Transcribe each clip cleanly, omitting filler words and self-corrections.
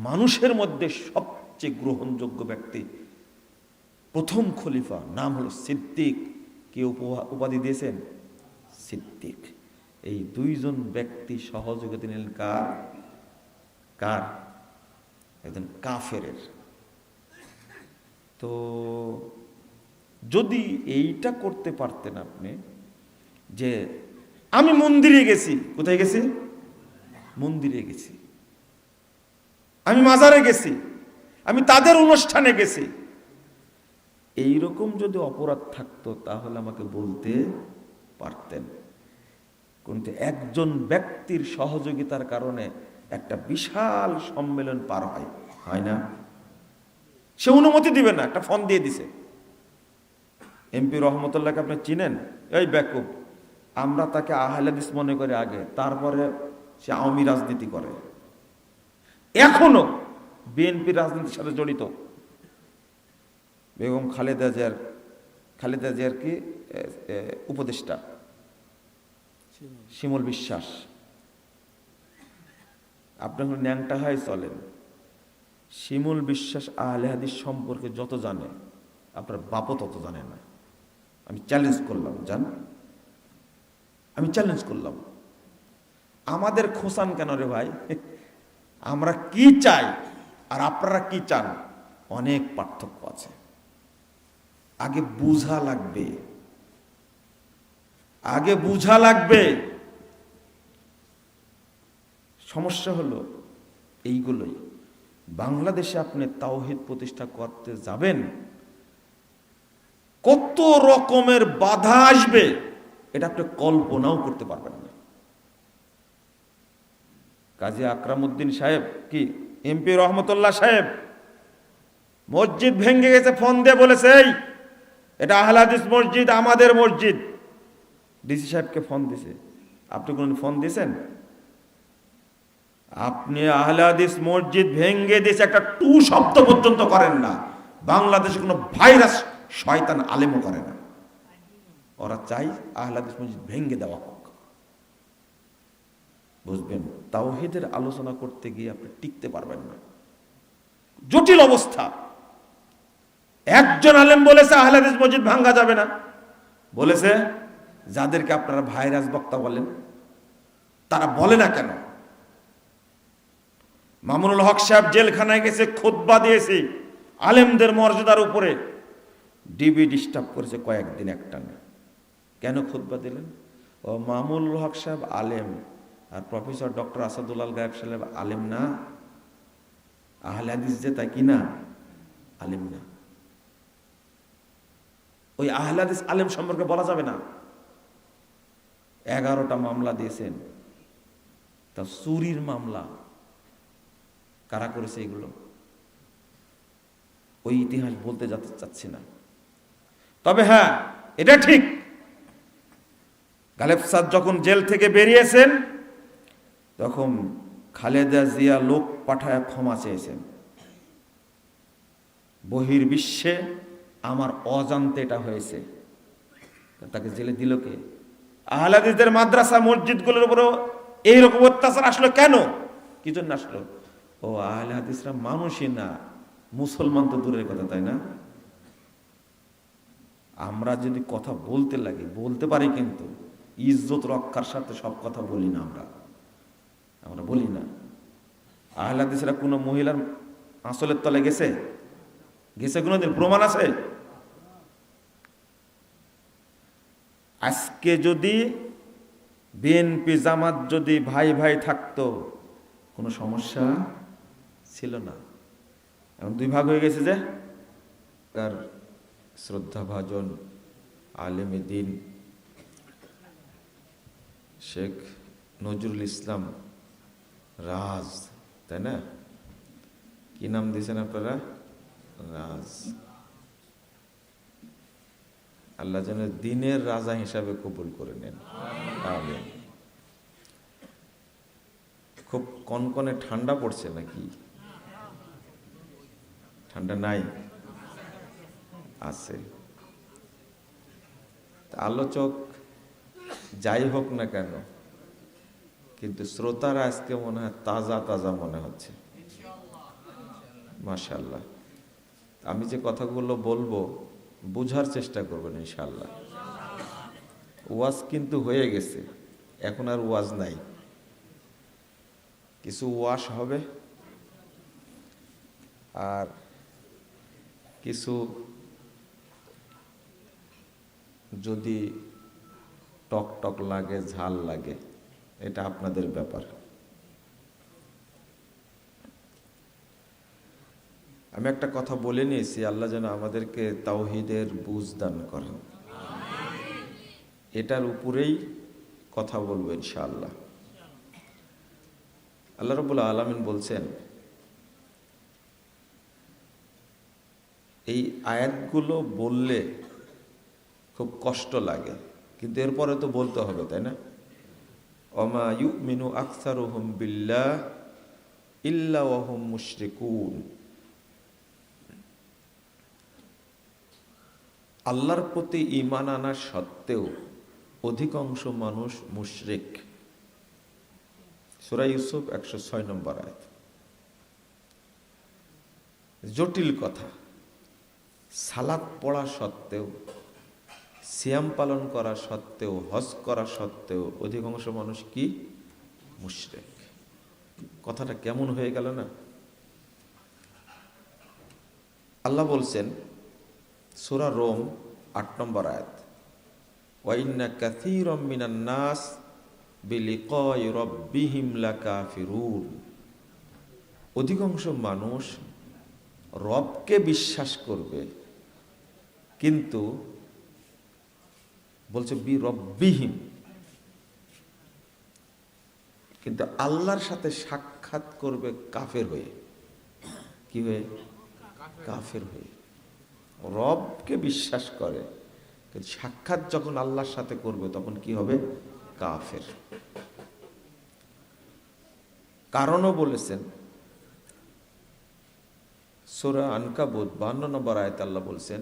মানুষের মধ্যে সবচেয়ে গ্রহণযোগ্য ব্যক্তি প্রথম খলিফা, নাম হলো সিদ্দিক। কে উপাধি দিয়েছেন? সিদ্দিক। এই দুইজন ব্যক্তি সহযোগিতা নিলেন কার? একজন কাফেরের। তো যদি এইটা করতে পারতেন আপনি, যে আমি মন্দিরে গেছি, কোথায় গেছি? মন্দিরে গেছি, আমি মাজারে গেছি, আমি তাদের অনুষ্ঠানে গেছি, এইরকম যদি অপরাধ থাকতো তাহলে আমাকে বলতে পারতেন। কিন্তু একজন ব্যক্তির সহযোগিতার কারণে একটা বিশাল সম্মেলন পার হয় না? সে অনুমতি দিবে না, একটা ফোন দিয়ে দিছে। এমপি রহমতুল্লাহকে আপনি চিনেন? এই বেকুব, আমরা তাকে আহলে হাদিস মনে করে আগে, তারপরে সে আওয়ামী রাজনীতি করে, এখনো বিএনপি রাজনীতির সাথে জড়িত। বেগম খালেদা জিয়ার কি উপদেষ্টা শিমুল বিশ্বাস, আপনি এখন ন্যাংটা হয় চলেন। শিমুল বিশ্বাস আহলে হাদিস সম্পর্কে যত জানে, আপনার বাপও তত জানে না। আমি চ্যালেঞ্জ করলাম, জান, আমি চ্যালেঞ্জ করলাম। আমাদের খোসান কেন রে ভাই? আমরা কি চাই আর আপনারা কি চান, অনেক পার্থক্য আছে। আগে বুঝা লাগবে, আগে বুঝা লাগবে। সমস্যা হলো এইগুলোই। বাংলাদেশে আপনি তাওহীদ প্রতিষ্ঠা করতে যাবেন, কত রকমের বাধা আসবে এটা আপনি কল্পনাও করতে পারবেন না। কাজী আকরাম উদ্দিন সাহেব, কি এমপি রহমতুল্লাহ সাহেব, মসজিদ ভেঙে গেছে, ফোন দিয়ে বলেছে এই এটা আহলে হাদিস মসজিদ, আমাদের মসজিদ। ডিসি সাহেবকে ফোন দিছে। আপনি কোন ফোন দিয়েছেন? আপনি আহলে হাদিস মসজিদ ভেঙে দিয়েছে, একটা টু শব্দ পর্যন্ত করেন না। বাংলাদেশে কোনো ভাইরাস শয়তান আলেমও করে না। ওরা চাই আহলে হাদিস মসজিদ ভেঙে দেওয়া হোক। বুঝবেন, তাওহীদের আলোচনা করতে গিয়ে আপনি টিকতে পারবেন না, জটিল অবস্থা। একজন আলেম বলেছে আহলে হাদিস মসজিদ ভাঙা যাবে না, বলেছে। যাদেরকে আপনারা ভাইরাস বক্তা বলেন, তারা বলে না কেন? মামুনুল হক সাহেব জেলখানায় গেছে, খুতবা দিয়েছে আলেমদের মর্যাদার উপরে, ডিবি ডিস্টার্ব করেছে কয়েকদিন একটানা। কেন খুতবা দিলেন? ও মামুনুল হক সাহেব আলেম, আর প্রফেসর ডক্টর আসাদুল্লাহ গায়েব সাহেব আলেম না, আহলে হাদিস যে তাই কি না, আলেম না। ওই আহলে হাদিস আলেম সম্পর্কে বলা যাবে না। 11টা মামলা দিয়েছেন, তা চুরির মামলা। কারা করেছে এগুলো? ওই ইতিহাস বলতে যেতে চাচ্ছি না। তবে হ্যাঁ, এটা ঠিক, গালেব সাদ যখন জেল থেকে বেরিয়েছেন তখন খালেদা জিয়া লোক পাঠায় ক্ষমা চেয়েছেন। বহির্বিশ্বে আমার অজান্তে এটা হয়েছে। তাকে জেলে দিল কে? আহলে হাদিসদের মাদ্রাসা মসজিদগুলোর উপরও এইরকম অত্যাচার আসলো কেন? কি জন্য আসলো? ও আহলে হাদিসরা মানুষই না, মুসলমান তো দূরের কথা, তাই না? আমরা যদি কথা বলতে লাগি বলতে পারি, কিন্তু ইজ্জত রক্ষার সাথে সব কথা বলি না। আমরা বলি না। আহলে হাদিসরা কোনো মহিলার আঁচলের তলে গেছে কোনোদিন? প্রমাণ আছে? আজকে যদি বিএনপি জামাত যদি ভাই ভাই থাকতো, কোনো সমস্যা ছিল না। এখন দুই ভাগ হয়ে গেছে। যে তার শ্রদ্ধাভাজন আলেমে দ্বীন শেখ নজরুল ইসলাম রাজ, তাই না? কি নাম দিয়েছেন আপনারা? রাজ। আল্লাহ যেন দ্বীনের রাজা হিসাবে কবুল করে নেন, আমিন। খুব কনকনে ঠান্ডা পড়ছে নাকি? ঠান্ডা নাই? আছে। আলোচক যাই হোক না কেন, কিন্তু শ্রোতারা আজকে মনে হয় তাজা তাজা মনে হচ্ছে। মাশাআল্লাহ। আমি যে কথাগুলো বলবো বোঝার চেষ্টা করবেন ইনশাআল্লাহ। ওয়াজ কিন্তু হয়ে গেছে, এখন আর ওয়াজ নাই, কিছু ওয়াশ হবে আর কিছু যদি টক টক লাগে, ঝাল লাগে, এটা আপনাদের ব্যাপার। আমি একটা কথা বলে নিয়েছি, আল্লাহ যেন আমাদেরকে তাওহীদের বুঝ দান করেন, এটার উপরেই কথা বলবো ইনশাআল্লাহ। আল্লাহ রাব্বুল আলামিন বলছেন, এই আয়াতগুলো বললে খুব কষ্ট লাগে, কিন্তু এরপরে তো বলতে হবে, তাই না? ওমা ইউমিনু আকসারুহুম বিল্লাহ ইল্লা ওয়া হুম মুশরিকুন। আল্লাহর প্রতি ঈমান আনা সত্ত্বেও অধিকাংশ মানুষ মুশরিক। সূরা ইউসুফ 106 নম্বর আয়াত। জটিল কথা। সালাত পড়া সত্ত্বেও, সিয়াম পালন করা সত্ত্বেও, হজ করা সত্ত্বেও অধিকাংশ মানুষ কি? মুশরিক। কথাটা কেমন হয়ে গেল না? আল্লাহ বলছেন সূরা রোম 8 নম্বর আয়াত, ওয়া ইন্না কাসীরাম মিনান নাস বিলিকাই রাব্বিহিম লাকাফিরুন। অধিকাংশ মানুষ রবকে বিশ্বাস করবে, কিন্তু বলছে বি রব্বিহিম, কিন্তু আল্লাহর সাথে সাক্ষাৎ করবে কাফের হয়ে। কি হয়ে? কাফের হয়ে। রবকে বিশ্বাস করে, কিন্তু সাক্ষাৎ যখন আল্লাহর সাথে করবে তখন কি হবে? কাফের। কারণও বলেছেন সূরা আনকাবুত 52 নম্বর আয়াতে আল্লাহ বলছেন,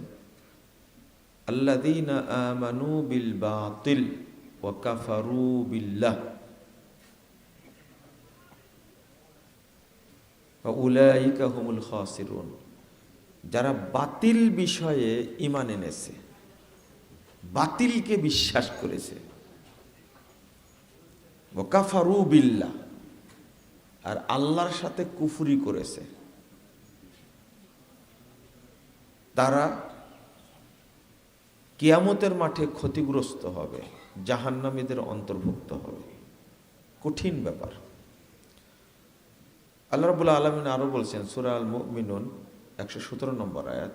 আল্লাযীনা আমানু বিল বাতিল ওয়া কাফারু বিল্লাহ ওয়া উলাইকা হুমুল খাসিরুন। যারা বাতিল বিষয়ে ঈমান এনেছে, বাতিলকে বিশ্বাস করেছে, ওয়া কাফারু বিল্লাহ, আর আল্লাহর সাথে কুফরি করেছে, তারা কিয়ামতের মাঠে ক্ষতিগ্রস্ত হবে, জাহান্নামীদের অন্তর্ভুক্ত হবে। কঠিন ব্যাপার। আল্লাহ রাব্বুল আলামিন আরো বলছেন সূরা আল মুমিনুন 117 নম্বর আয়াত,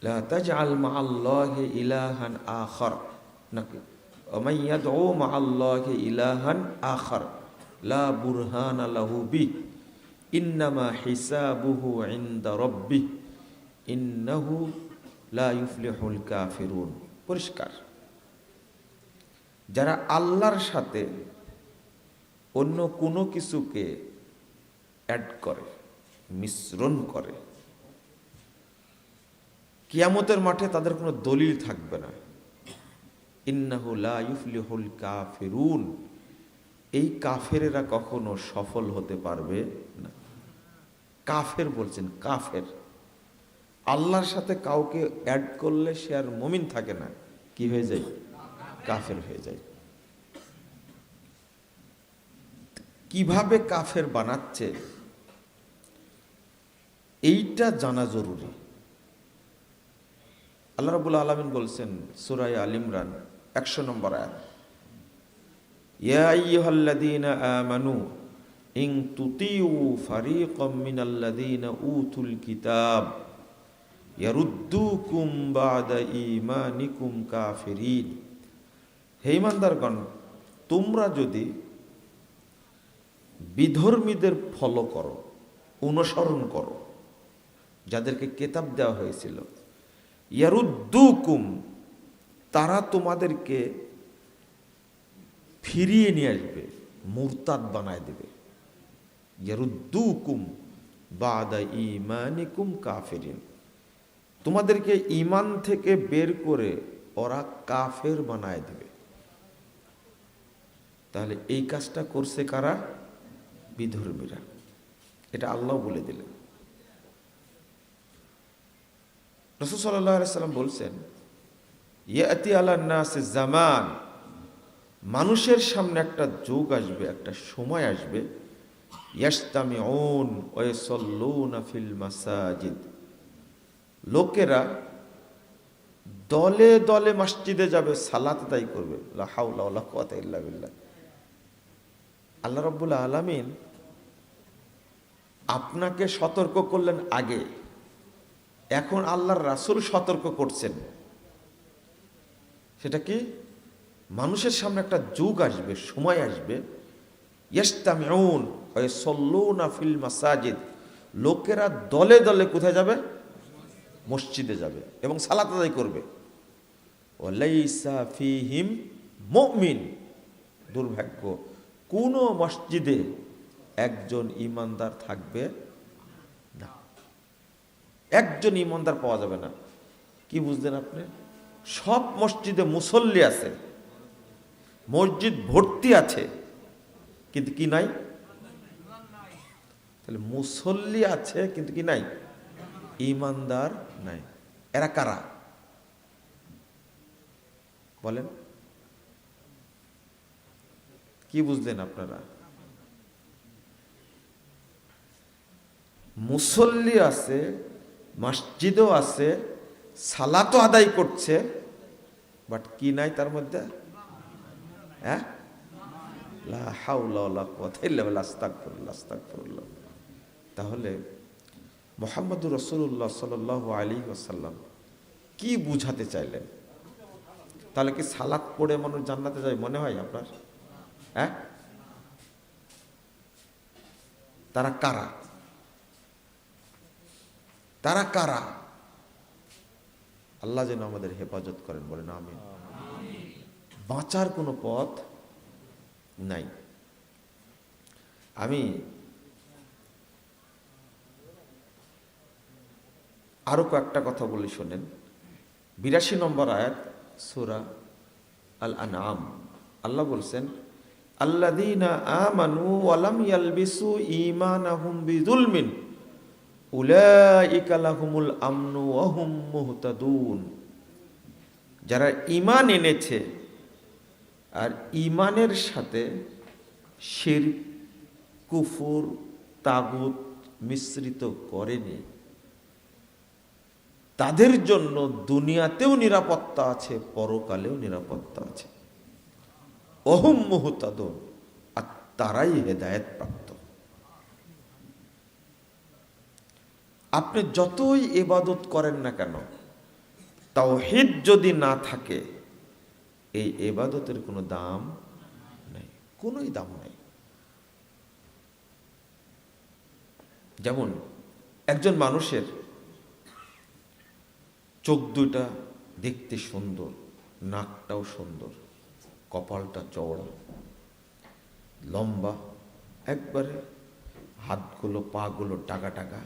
লা তাজআল মা'আল্লাহি ইলাহান আখার, নাকি ওয়া মান ইয়াদউ মা'আল্লাহি ইলাহান আখার লা বুরহানা লাহু বি ইন্নামা হিসাবুহু ইনদা রাব্বিহ ইন্নাহু লা ইউফলিহুল কাফিরুন। পরিষ্কার। যারা আল্লাহর সাথে অন্য কোনো কিছুকে অ্যাড করে, মিশ্রণ করে, কিয়ামতের মাঠে তাদের কোনো দলিল থাকবে না। ইন্নাহু লা ইউফলিহুল কাফিরুন, এই কাফেরেরা কখনো সফল হতে পারবে না। কাফের বলছেন, কাফের। আল্লাহর সাথে কাউকে অ্যাড করলে সে আর মুমিন থাকে না, কি হয়ে যায়? কাফের হয়ে যায়। কিভাবে কাফের বানাচ্ছে এইটা জানা জরুরি। আল্লাহ রাব্বুল আলামিন বলছেন সূরা আল ইমরান 100 নম্বর আয়াত, ইয়া আইয়ুহাল্লাযীনা আমানু ইন তুতিউ ফারীকাম মিনাল্লাযীনা উতুল কিতাব ইয়ারুদ্দুকুম বা'দা ঈমানিকুম কাফিরিন। হে ঈমানদারগণ, তোমরা যদি বিধর্মীদের ফলো করো, অনুসরণ করো, যাদেরকে কিতাব দেওয়া হয়েছিল, ইয়ারুদ্দুকুম, তারা তোমাদেরকে ফিরিয়ে নিয়ে আসবে, মুরতাদ বানায় দেবে। ইয়ারুদ্দুকুম বা'দা ঈমানিকুম কাফিরিন, তোমাদেরকে ঈমান থেকে বের করে ওরা কাফের বানায় দেবে। তাহলে এই কাজটা করছে কারা? বিধর্মীরা। এটা আল্লাহ বলে দিলেন। রাসূল সাল্লাল্লাহু আলাইহি সাল্লাম বলছেন, ইয়াতি আলান নাস জামান, মানুষের সামনে একটা যুগ আসবে, একটা সময় আসবে, ইয়াসতামিউন ওয়া ইয়াসাল্লুনা ফিল মাসাজিদ, লোকেরা দলে দলে মসজিদে যাবে, সালাত আদায় করবে। লা হাওলা ওয়ালা কুওয়াতা ইল্লা বিল্লাহ। আল্লাহ রাব্বুল আলামিন আপনাকে সতর্ক করলেন আগে, এখন আল্লাহর রাসূল সতর্ক করছেন। সেটা কি? মানুষের সামনে একটা যুগ আসবে, সময় আসবে, ইয়াসতামিউন ওয়া ইয়াসাল্লুনা ফিল মাসাজিদ, লোকেরা দলে দলে কোথায় যাবে? মসজিদে যাবে এবং সালাত আদায় করবে। ওয়ালাইসা ফীহিম মুমিন, দুর্ভাগ্য, কোন মসজিদে একজন ঈমানদার থাকবে না, একজন ঈমানদার পাওয়া যাবে না। কি বুঝলেন আপনি? সব মসজিদে মুসল্লি আছে, মসজিদ ভর্তি আছে, কিন্তু কি নাই? তাহলে মুসল্লি আছে কিন্তু কি নাই? ঈমানদার নাই। এরা কারা বলেন? কি বুঝলেন আপনারা? মুসল্লি আছে, মসজিদও আছে, সালাতও আদায় করছে, বাট কি নাই তার মধ্যে? হ্যাঁ, লা হাওলা ওয়ালা কুওয়াতা ইল্লা বিল্লাহ, আস্তাগফিরুল্লাহ, আস্তাগফিরুল্লাহ। তাহলে মুহাম্মদুর রাসূলুল্লাহ সাল্লাল্লাহু আলাইহি ওয়াসাল্লাম কি বুঝাতে চাইলেন? তাহলে কি সালাত পড়ে মানুষ জান্নাতে যায় মনে হয় আপনার? হ্যাঁ, তারা কারা? তারা কারা? আল্লাহ যেন আমাদের হেফাজত করেন, বলেন আমিন। বাঁচার কোনো পথ নাই। আমি আরো কয়েকটা কথা বলি, শোনেন। 82 নম্বর আয়াত, সূরা আল আনআম। আল্লাহ বলছেন, আল্লাযীনা আমানু ওয়া লাম ইয়ালবিসু ঈমানাহুম বিযুলমিন উলাইকা লাহুমুল আমনু ওয়া হুম মুহতাদুন। যারা ঈমান এনেছে আর ঈমানের সাথে শিরক, কুফর, তাগুত মিশ্রিত করেনি, তাদের জন্য দুনিয়াতেও নিরাপত্তা আছে, পরকালেও নিরাপত্তা আছে। ওহুম মুহতাদুন, আর তারাই হেদায়েত প্রাপ্ত। আপনি যতই ইবাদত করেন না কেন, তাওহীদ যদি না থাকে, এই ইবাদতের কোনো দাম নেই, কোনোই দাম নেই। যেমন একজন মানুষের চোখ দুইটা দেখতে সুন্দর, নাকটাও সুন্দর, কপালটা চওড়া, লম্বা, একবারে হাতগুলো পাগুলো টাকা টাকা,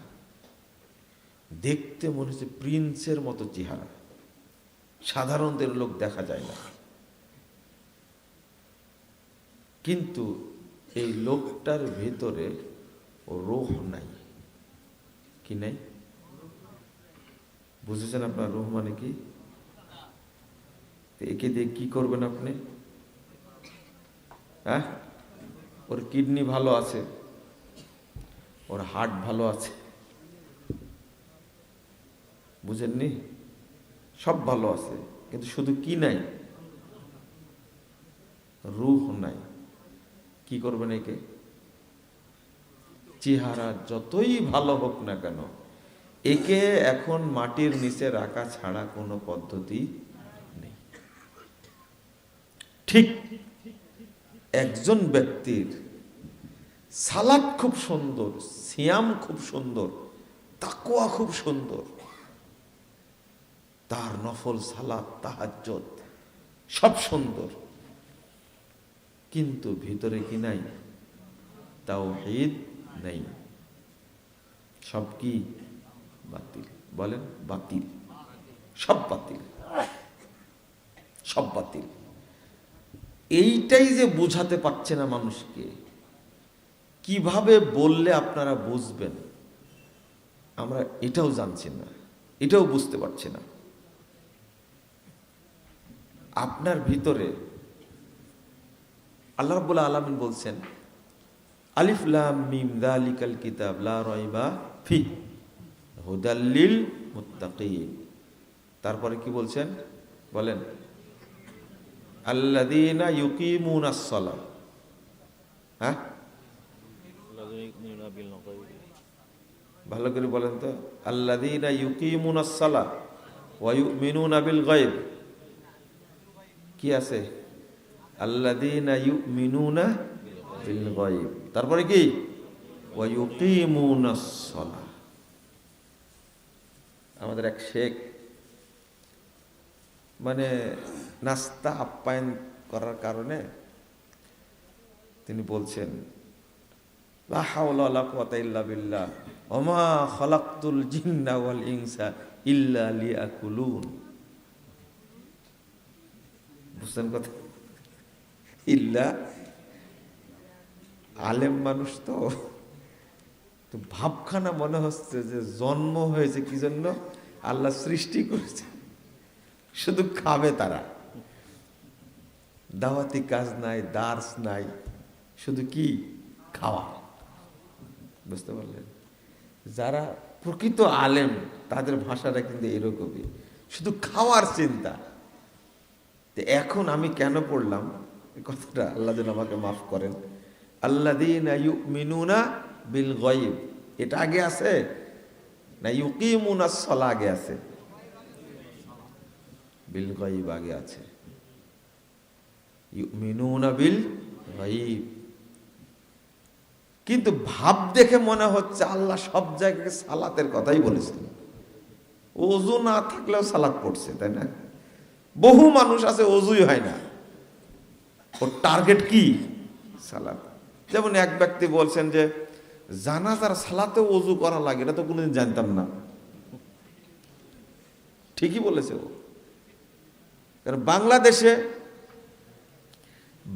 দেখতে মনে হচ্ছে প্রিন্সের মতো চেহারা, সাধারণদের লোক দেখা যায় না। কিন্তু এই লোকটার ভেতরে রূহ নাই। কি নাই? বুঝেছেন আপনার? রূহ মানে কি? একে দিয়ে কি করবেন আপনি? হ্যাঁ, ওর কিডনি ভালো আছে, ওর হার্ট ভালো আছে, বুঝেননি? সব ভালো আছে, কিন্তু শুধু কি নাই? রূহ নাই। কি করবেন একে? চেহারা যতই ভালো হোক না কেন, একে এখন মাটির নিচে রাখা ছাড়া কোনো পদ্ধতি নেই। ঠিক একজন ব্যক্তির সালাত খুব সুন্দর, সিয়াম খুব সুন্দর, তাকওয়া খুব সুন্দর, তার নফল সালাত, তাহাজ্জুদ সব সুন্দর, কিন্তু ভিতরে কি নাই? তাওহীদ নাই। সব কি? বাতিল। বলেন বাতিল, সব বাতিল, সব বাতিল। এইটাই যে বুঝাতে পারছে না মানুষকে, কিভাবে বললে আপনারা বুঝবেন আমরা এটাও জানছি না, এটাও বুঝতে পারছি না। আপনার ভিতরে আল্লাহ রাব্বুল আলামিন বলছেন আলিফ লাম মিম যালিকাল কিতাব লা রাইবা ফিহি হুদাল লিল মুত্তাকিন। তারপরে কি বলছেন বলেন, আল্লাযীনা ইউকিমুনাস সালাহ। হ্যাঁ, ভালো করে বলেন তো, আল্লাযীনা ইউকিমুনাস সালাহ ওয়া ইউমিনুনা বিল গায়ব। কি আছে? আল্লাযীনা ইউমিনুনা বিল গায়ব, তারপরে কি ওয়া ইউকিমুনাস সালাহ। আমাদের এক শেখ মানে নাস্তা আপ্যায়ন করার কারণে তিনি বলছেন লা হাওলা ওয়ালা কুওয়াতা ইল্লা বিল্লাহ ওয়া মা খালাকতুল জিন্না ওয়াল ইনসা ইল্লা লিয়াকুলুন। বুঝছেন কথা? ইল্লা, আলেম মানুষ তো ভাবখানা মনে হচ্ছে যে জন্ম হয়েছে কি জন্য, আল্লাহ সৃষ্টি করেছে শুধু খাবে তারা, দাওয়াতি কাজ নাই, দার্স নাই, শুধু কি খাওয়া। বুঝতে পারলেন? যারা প্রকৃত আলেম তাদের ভাষাটা কিন্তু এরকমই, শুধু খাওয়ার চিন্তা। এখন আমি কেন পড়লাম এই কথাটা, আল্লাহ যেন আমাকে মাফ করেন। আল্লাযীনা ইউমিনুনা বিল গায়ব, এটা আগে আছে না ইউকিমুনাস সালাহ আগে আছে? বিল গায়ব আগে আছে, ইউমিনুনা বিল গায়ব। কিন্তু ভাব দেখে মনে হচ্ছে আল্লাহ সব জায়গায় সালাতের কথাই বলেছেন, ওযু না থাকলেও সালাত পড়ছে, তাই না? বহু মানুষ আছে ওযুই হয় না, ওর টার্গেট কি? সালাত। যেমন এক ব্যক্তি বলছেন যে জানাজার সালাতে ওযু করা লাগে, এটা তো কোনোদিন জানতাম না। ঠিকই বলেছে ও। কারণ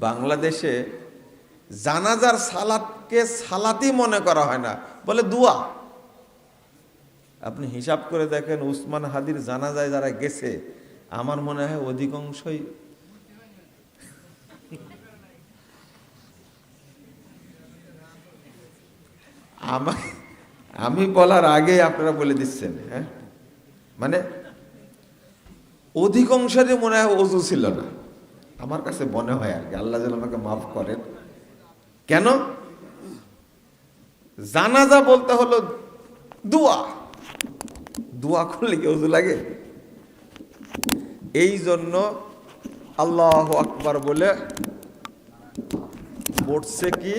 বাংলাদেশে জানাজার সালাতকে সালাতই মনে করা হয় না, বলে দোয়া। আপনি হিসাব করে দেখেন উসমান হাদির জানাজায় যারা গেছে, আমার মনে হয় অধিকাংশই আমি বলার আগে আপনারা বলে দিচ্ছেন। হ্যাঁ, মানে অধিকাংশেরই মনে হয় ওযু ছিল না, আমার কাছে মনে হয় আর কি। আল্লাহ যেন আমাকে মাফ করেন। কেন? জানাজা বলতে হলো দোয়া, দোয়া করলে কি ওযু লাগে? এই জন্য আল্লাহু আকবার বলে পড়ছে কি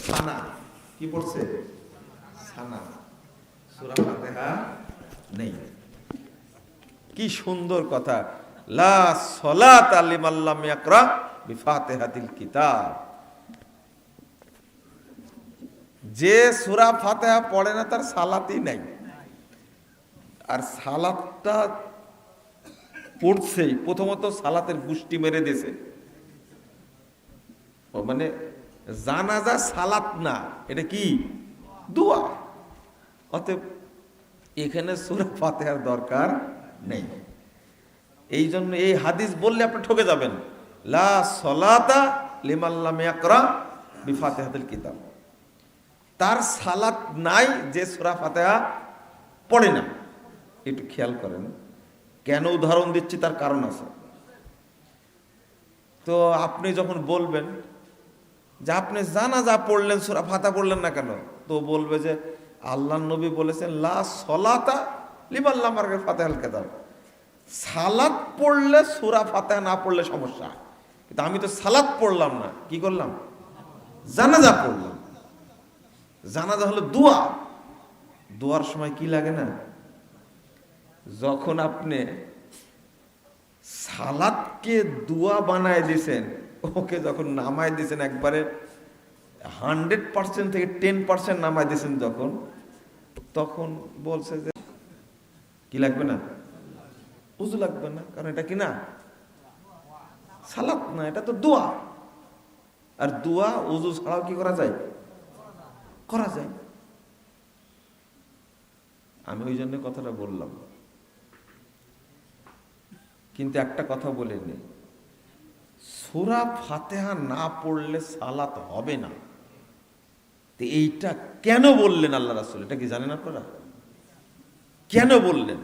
সানা, কি পড়ছে? সানা, সূরা ফাতিহা নেই। কি সুন্দর কথা, লা সালাতা লিমান লাম ইয়াকরা বিফাতিহাতিল কিতাব। যে সূরা ফাতিহা পড়ে না তার সালাতই নাই। আর সালাতটা পড়ছেই, প্রথমত সালাতের গুষ্টি মেরে দিয়েছে। মানে জানাজা সালাত না, এটা কি? দোয়া। অতএব এখানে সূরা ফাতিহার দরকার নেই। এই জন্য এই হাদিস বললে আপনি ঠকে যাবেন, লা সালাতা লিমান লাম ইয়াকরা বিফাতিহাতিল কিতাব। তার সালাত নাই যে সূরা ফাতিহা পড়ে না। একটু খেয়াল করেন, কেন উদাহরণ দিচ্ছি তার কারণ আছে। তো আপনি যখন বলবেন যে আপনি জানাজা পড়লেন সূরা ফাতিহা পড়লেন না কেন, তো বলবে যে আল্লাহর নবী বলেছেন লা সালাতা লিমান লাম ইয়াকরা ফাতিহাল কিতাব। সালাত পড়লে সূরা ফাতিহা না পড়লে সমস্যা, কিন্তু আমি তো সালাত পড়লাম না, কি করলাম? জানাজা পড়লাম। জানাজা হলো দোয়া। দোয়ার সময় কি লাগে না? যখন আপনি সালাতকে দোয়া বানায় দিয়েছেন, ওকে যখন নামায় দিয়েছেন একবারে 100% থেকে 10% নামায় দিয়েছেন যখন, তখন বলছে যে কি লাগবে না? ওযু লাগবে না, কারণ এটা কি না? সালাত না, এটা তো দোয়া। আর দোয়া ওযু ছাড়াও কি করা যায়? করা যায়। আমি ওই জন্য কথাটা বললাম, কিন্তু একটা কথা বলে নি, সূরা ফাতিহা না পড়লে সালাত হবে না। তো এইটা কেন বললেন আল্লাহ রাসূল? এটা কি জানেন আপনারা কেন বললেন?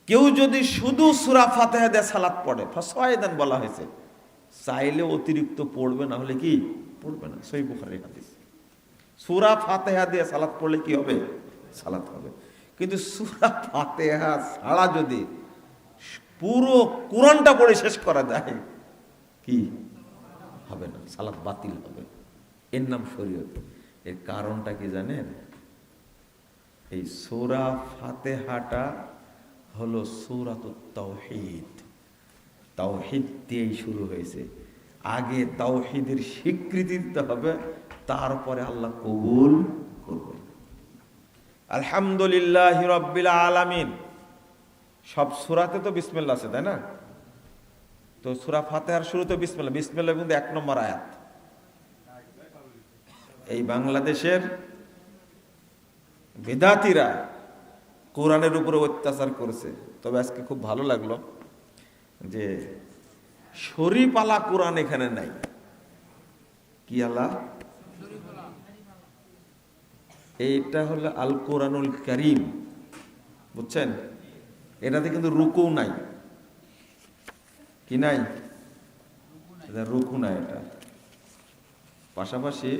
কেউ যদি শুধু সূরা ফাতিহা দিয়ে সালাত পড়ে, ফাসায়দান বলা হয়েছে, চাইলে অতিরিক্ত পড়বে, না হলে কি পড়বে না। সহিহ বুখারীর হাদিস। সূরা ফাতিহা দিয়ে সালাত পড়লে কি হবে? সালাত হবে। কিন্তু সূরা ফাতিহা ছাড়া যদি পুরো কোরআনটা পড়ে শেষ করা যায়, কি হবে না, সালাত বাতিল হবে। এর নাম শরীয়ত। এর কারণটা কি জানেন? এই সূরা ফাতিহাটা হলো সূরাতুত তাওহীদ। তাওহীদ দিয়েই শুরু হয়েছে। আগে তাওহীদের স্বীকৃতি দিতে হবে, তারপরে আল্লাহ কবুল করবেন। আলহামদুলিল্লাহি রাব্বিল আলামিন, সব সূরাতে তো বিসমিল্লাহ আছে, তাই না? তো সূরা ফাতিহার শুরুতে বিসমিল্লাহ, বিসমিল্লাহ কিন্তু 1 নম্বর আয়াত। এই বাংলাদেশের বিদাতীরা কোরআনের উপরে অত্যাচার করেছে। তবে আজকে খুব ভালো লাগলো যে শরীফালা কোরআন এখানে নাই। কি আল্লাহ? এইটা হলো আল কোরআনুল কারীম, বুঝছেন? এটাতে কিন্তু রুকু নাই। কি নাই? এটা রুকু নাই। এটা পাশাপাশি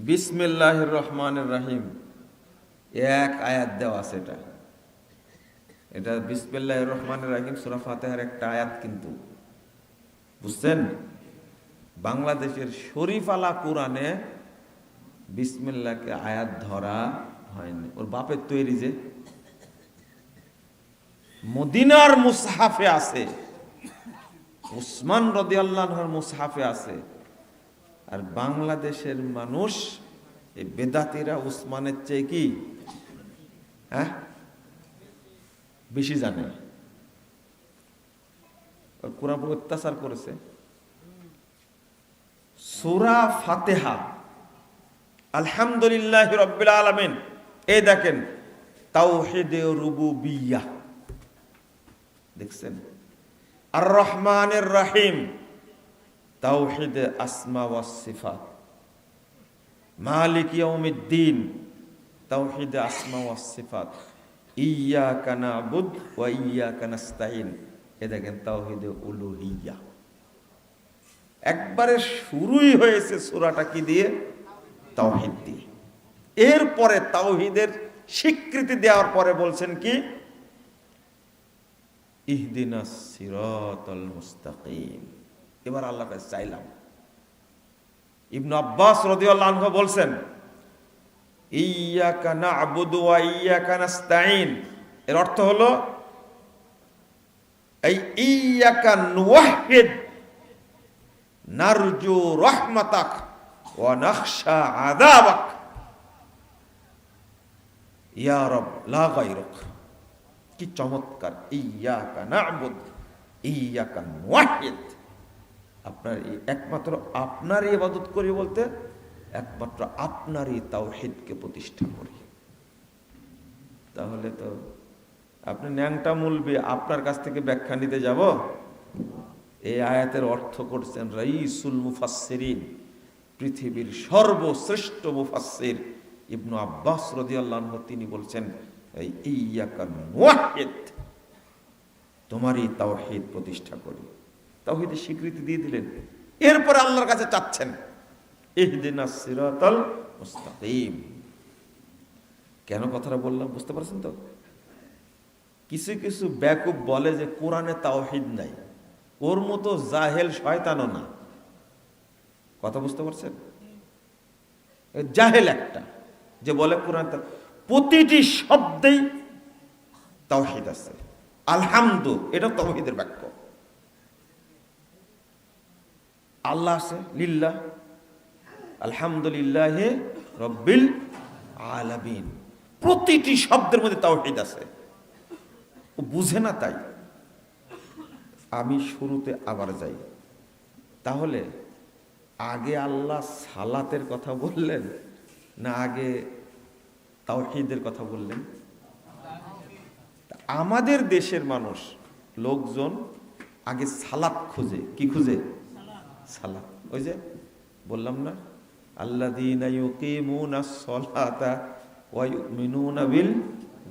বিসমিল্লাহির রহমানির রহিম এক আয়াত দেওয়া আছে। এটা বিসমিল্লাহির রহমানির রহিম সূরা ফাতিহার একটা আয়াত, কিন্তু বুঝছেন বাংলাদেশের শরীফালা কোরআনে বিসমিল্লাহকে আয়াত ধরা হয়নি। ওর বাপের তৈরি যে মদিনার মুসহাফে আছে, উসমান রাদিয়াল্লাহু আনহুর মুসহাফে আছে। আর বাংলাদেশের মানুষ এই বেদাতীরা উসমানের চেয়ে কি বেশি জানে। কোরআন অত্যাচার করেছে। সূরা ফাতিহা আলহামদুলিল্লাহি রাব্বিল আলামিন, এই দেখেন তাওহীদে রুবুবিয়্যাহ দেখছেন, আর রহমানির রহিম তাওহীদে আসমা ওয়াস সিফাত, মালিক ইয়াউমিদ্দিন তাওহীদে আসমা ওয়াস সিফাত, ইয়্যাকা না'বুদ ওয়া ইয়্যাকা নাস্তাঈন, এ দেখেন তাওহীদে উলুহিয়্যা। একবারে শুরুই হয়েছে সূরাটা কি দিয়ে? তাওহীদ দিয়ে। এরপরে তাওহীদের স্বীকৃতি দেওয়ার পরে বলছেন কি? ইহদিনাস সিরাতাল মুস্তাকিম। এবার আল্লাহর কাছে চাইলাম। ইবনে আব্বাস রাদিয়াল্লাহু আনহু বলছেন, ইয়্যাকা না'বুদু ওয়া ইয়্যাকা নাস্তাঈন, এর অর্থ হলো এই ইয়্যাকা নুওয়াহহিদ নারজু রাহমাতাক ওয়া নাখশা আযাবাক ইয়া রব লা গায়রুক। কি চমৎকার! ইয়্যাকা না'বুদ ইয়্যাকা নুওয়াহহিদ, আপনার একমাত্র আপনারই ইবাদত করি, বলতে একমাত্র আপনারই তাওহীদকে প্রতিষ্ঠা করি। তাহলে তো আপনি ন্যাংটা মুলবি, আপনার কাছ থেকে ব্যাখ্যা নিতে যাব? এই আয়াতের অর্থ করছেন রাইসুল মুফাসসিরিন, পৃথিবীর সর্বশ্রেষ্ঠ মুফাসসির ইবনে আব্বাস রাদিয়াল্লাহু আনহু, তিনি বলছেন এই ইয়্যাকা নুওয়াহহিদ, তোমারই তাওহীদ প্রতিষ্ঠা করি। তাওহীদের স্বীকৃতি দিয়ে দিলেন। এরপরে আল্লাহর কাছে চাচ্ছেন ইহদিনাস সিরাতাল মুস্তাকিম। কেন কথাটা বললাম বুঝতে পারছেন তো? কিছু কিছু বেকুব বলে যে কোরআনে তাওহীদ নাই, ওর মতো জাহেল শয়তানও না। কথা বুঝতে পারছেন? জাহেল একটা যে বলে কোরআন, প্রতিটি শব্দেই তাওহীদ আছে। আলহামদু, এটা তাওহীদের বাক্য। আল্লাহ আছে, লিল্লাহ, আলহামদুলিল্লাহি রাব্বিল আলামিন, প্রতিটি শব্দের মধ্যে তাওহীদ আছে। ও বুঝে না, তাই আমি শুরুতে আবার যাই। তাহলে আগে আল্লাহ সালাতের কথা বললেন না আগে তাওহীদের কথা বললেন? আমাদের দেশের মানুষ লোকজন আগে সালাত খুঁজে। কি খুঁজে? সালাত। ওই যে বললাম না, আল্লাযীনা ইউকিমুনাস সালাতা ওয়া ইউমিনুনা বিল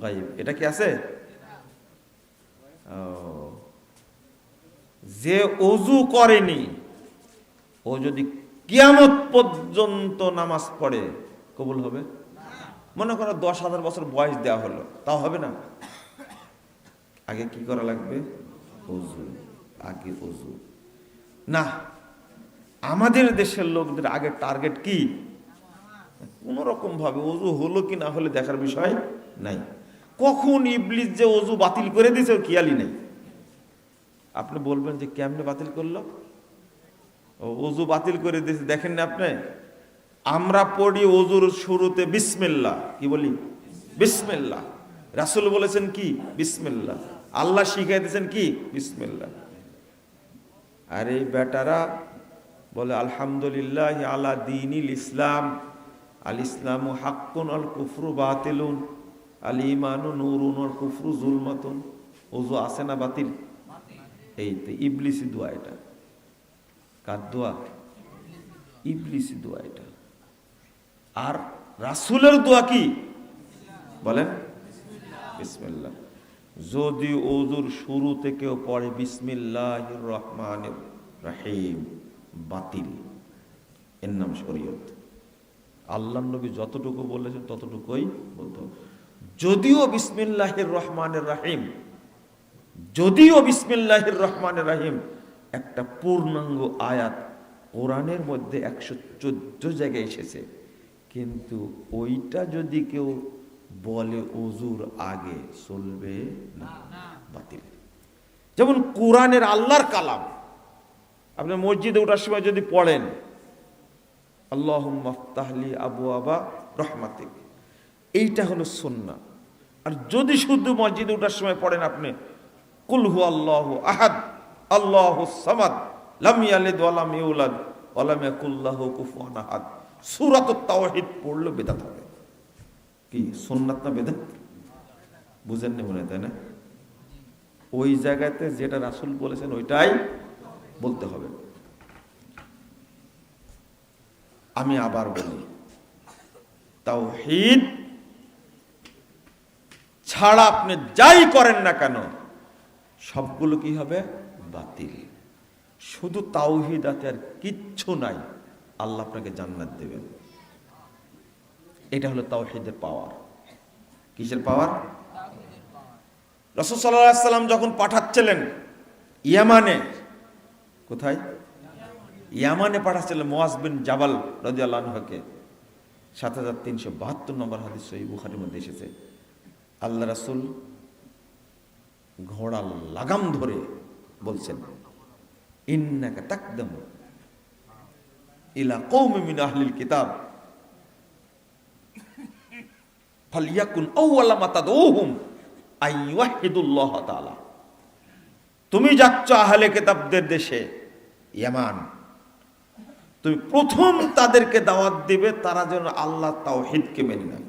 গায়ব। এটা কি আছে? যে ওযু করেনি ও যদি কিয়ামত পর্যন্ত নামাজ পড়ে কবুল হবে? মনে করো 10,000 বছর বয়স দেওয়া হলো, তাও হবে না? আগে কি করা লাগবে? ওযু। আগে ওযু না। আমাদের দেশের লোকদের আগে টার্গেট কি? কোন রকম ভাবে ওযু হলো কি না হলে দেখার বিষয় নাই। কখন ইবলিস যে ওযু বাতিল করে দিয়েছে ওর খেয়ালই নেই। আপনি বলবেন যে কেমনে বাতিল করলো? ওযু বাতিল করে দিয়েছে দেখেন না আপনি? আমরা পড়ি ওযুর শুরুতে বিসমিল্লাহ। কি বলি? বিসমিল্লাহ। রাসূল বলেছেন কি? বিসমিল্লাহ। আল্লাহ শিখিয়ে দিয়েছেন কি? বিসমিল্লাহ। আর এই বেটারা বলে আলহামদুলিল্লাহ আলা দীনিল ইসলাম, আল ইসলামু হাক্কুন আল কুফরু বাতিলুন, আল ঈমানু নূরুন আল কুফরু যুলমাতুন। ওযু আছে না বাতিল? এই তো ইবলিসি দোয়া। এটা কার দোয়া? ইবলিসি দোয়া এটা। আর রাসূলের দোয়া কি বলেন? বিসমিল্লাহ। যদি ওযুর শুরু থেকেও পড়ে বিসমিল্লাহির রহমানির রহিম, বাতিল। এর নাম শরীয়ত। আল্লাহর নবী যতটুকু বলেছেন ততটুকুই বলতে হবে। যদিও বিসমিল্লাহির রহমানির রহিম, যদিও বিসমিল্লাহির রহমানির রহিম একটা পূর্ণাঙ্গ আয়াত কোরআনের মধ্যে 114 জায়গায় এসেছে, কিন্তু ওইটা যদি কেউ বলে ওযুর আগে চলবে না, বাতিল। যেমন কোরআনের আল্লাহর কালাম আপনি মসজিদে ওঠার সময় যদি পড়েন আল্লাহুম্মা ফতাহলি আবওয়াবা রহমাতিক, এইটা হলো সুন্নাহ। আর যদি শুধু মসজিদে ওঠার সময় পড়েন আপনি কুল হু আল্লাহু আহাদ আল্লাহুস সামাদ লাম ইয়ালিদ ওয়া লাম ইউলাদ ওয়া লাম ইয়াকুল লাহু কুফুয়ান আহাদ, সূরাতুত তাওহীদ পড়লে বিদআত হবে। কি সুন্নাত না বিদআত? বুঝেন না মনে, তাই না? ওই জায়গাতে যেটা রাসূল বলেছেন ওইটাই বলতে হবে। আমি আবার বলি, তাওহীদ ছাড়া আপনি যাই করেন না কেন সবগুলো কি হবে? বাতিল। শুধু তাওহীদ আছে আর কিচ্ছু নাই, আল্লাহ আপনাকে জান্নাত দেবেন। এটা হলো তাওহীদের পাওয়ার। কিসের পাওয়ার? রাসূল সাল্লাল্লাহু আলাইহি ওয়াসাল্লাম যখন পাঠাচ্ছিলেন ইয়ামানে, কোথায়? ইয়ামানে পাঠাচ্ছিলেন মুআজ বিন জাবাল রাদিয়াল্লাহু আনহুকে। 7372 নম্বর হাদিস সহিহ বুখারীর মধ্যে এসেছে। আল্লাহ রাসূল ঘোড়া লাগাম ধরে বলছেন ইন্নাকা তাকদামু ইলা কওমি মিন আহলিল কিতাব ফালইয়াকুন আউওয়ালা মা তাদউহুম আইয়ুহিদুল্লাহ তাআলা। তুমি যাচ্ছ আহলে কিতাবদের দেশে ইয়ামান, তুমি প্রথম তাদেরকে দাওয়াত দিবে তারা যেন আল্লাহ তাওহীদকে মেনে নেয়।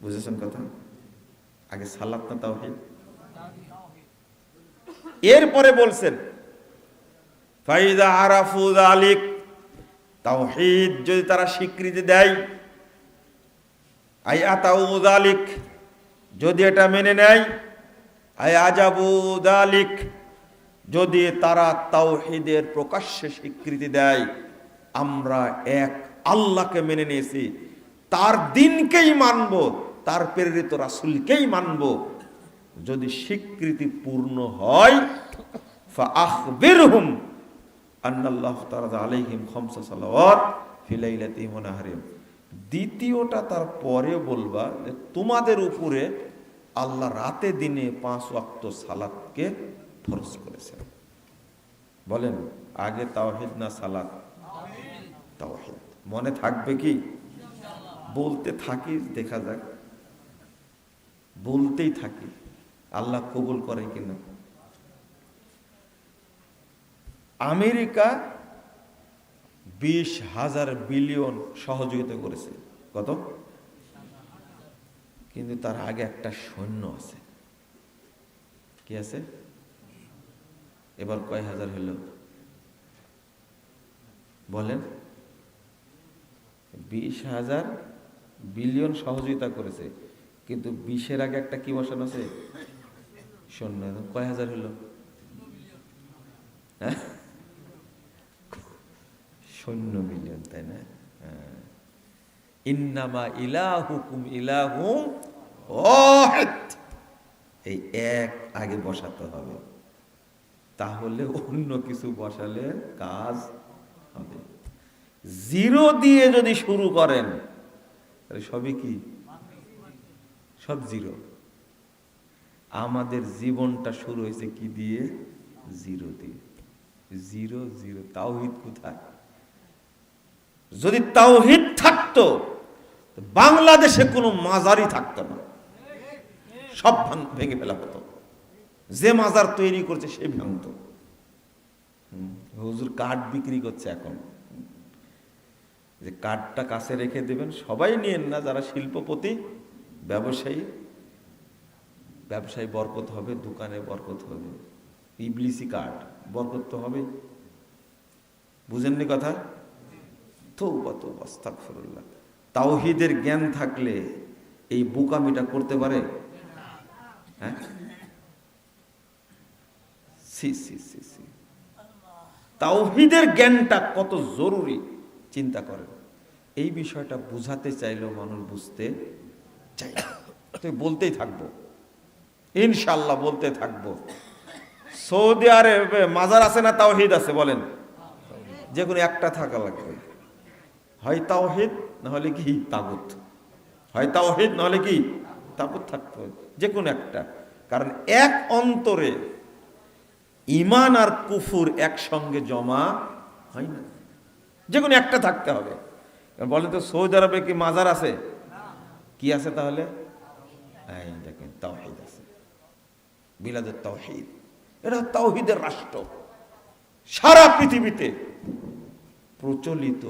বুঝেছেন কথা? আগে সালাত না তাওহীদ? এরপরে বলছেন ফাইদা আরাফু যালিক, তাওহীদ যদি তারা স্বীকৃতি দেয়, আয়াতাউ যালিক যদি এটা মেনে নেয়, আয়াজাবু যালিক যদি তারা তাওহীদের প্রকাশ্যে স্বীকৃতি দেয়, আমরা এক আল্লাহকে মেনে নিয়েছি, তার দিনকেই মানব, তার প্রেরিত রাসূলকেই মানব, যদি স্বীকৃতি পূর্ণ হয় ফাআখবিরহুম আন্নাল্লাহু তাআলা আলাইহিম খামসা সালাওয়াত ফি লাইলাতিহিম ওয়া নাহারিহিম। দ্বিতীয়টা তার পরে বলবা যে তোমাদের উপরে আল্লাহ রাতে দিনে 5 ওয়াক্ত সালাতকে ফরজ করেছেন। বলেন আগে তাওহীদ না সালাত? তাওহীদ। মনে থাকবে কি? বলতে থাকি, দেখা যাক, বলতেই থাকি আল্লাহ কবুল করে কিনা। আমেরিকা 20,000 বিলিয়ন সহযোগিতা করেছে। কত? কিন্তু তার আগে একটা সৈন্য আছে। কি আছে? এবার কয় হাজার হলো বলেন? 20,000 বিলিয়ন সহযোগিতা করেছে, কিন্তু 20-এর আগে একটা কি বসানো আছে? সৈন্য। কয় হাজার হলো? হ্যাঁ, সৈন্য মিলিয়ন, তাই না? ইন্নামা ইলাহুকুম ইলাহুম ওয়াহিদ, এই এক আগে বসাতে হবে, তাহলে অন্য কিছু বসালে কাজ হবে। জিরো দিয়ে যদি শুরু করেন তাহলে সবই কি? সব জিরো। আমাদের জীবনটা শুরু হয়েছে কি দিয়ে? জিরো দিয়ে। Zero zero. তাওহীদ কোথায়? যদি তাওহীদ থাকতো বাংলাদেশে কোনো মাজারই থাকতো না, সব ভেঙে ফেলা হতো। যে মাজার তৈরি করছে সে ভাঙতো। হুজুর কাঠ বিক্রি করছে এখন, যে কাঠটা কাছে রেখে দেবেন, সবাই নিয়েন না, যারা শিল্পপতি ব্যবসায়ী, ব্যবসায় বরকত হবে, দোকানে বরকত হবে। ইবলিসি কাঠ, বরকত তো হবে। বুঝেননি কথা? তওবা তওবা আস্তাগফিরুল্লাহ। তাওহীদের জ্ঞান থাকলে এই বোকামিটা করতে পারে? হ্যাঁ, সি সি সি সি। তাওহীদের জ্ঞানটা কত জরুরি চিন্তা করেন। এই বিষয়টা বুঝাতে চাইলেও মানুষ বুঝতে চাই। তো বলতেই থাকবো, ইনশাআল্লাহ বলতে থাকবো। সৌদি আরবে মাজার আছে না তাওহীদ আছে? বলেন। যে কোনো একটা থাকা লাগবে, হয় তাওহীদ না হলে কি তাগুত, হয় তাওহীদ না হলে কি তাগুত থাকতে হবে, যে কোনো একটা। কারণ এক অন্তরে ঈমান আর কুফর একসঙ্গে জমা হয় না, যে কোনো একটা থাকতে হবে। বলেন তো সৌদি আরবে কি মাজার আছে? কি আছে তাহলে? এই দেখেন তাওহীদ আছে, বিলাদুত তাওহীদ। এটা তাওহীদের রাষ্ট্র। সারা পৃথিবীতে প্রচলিত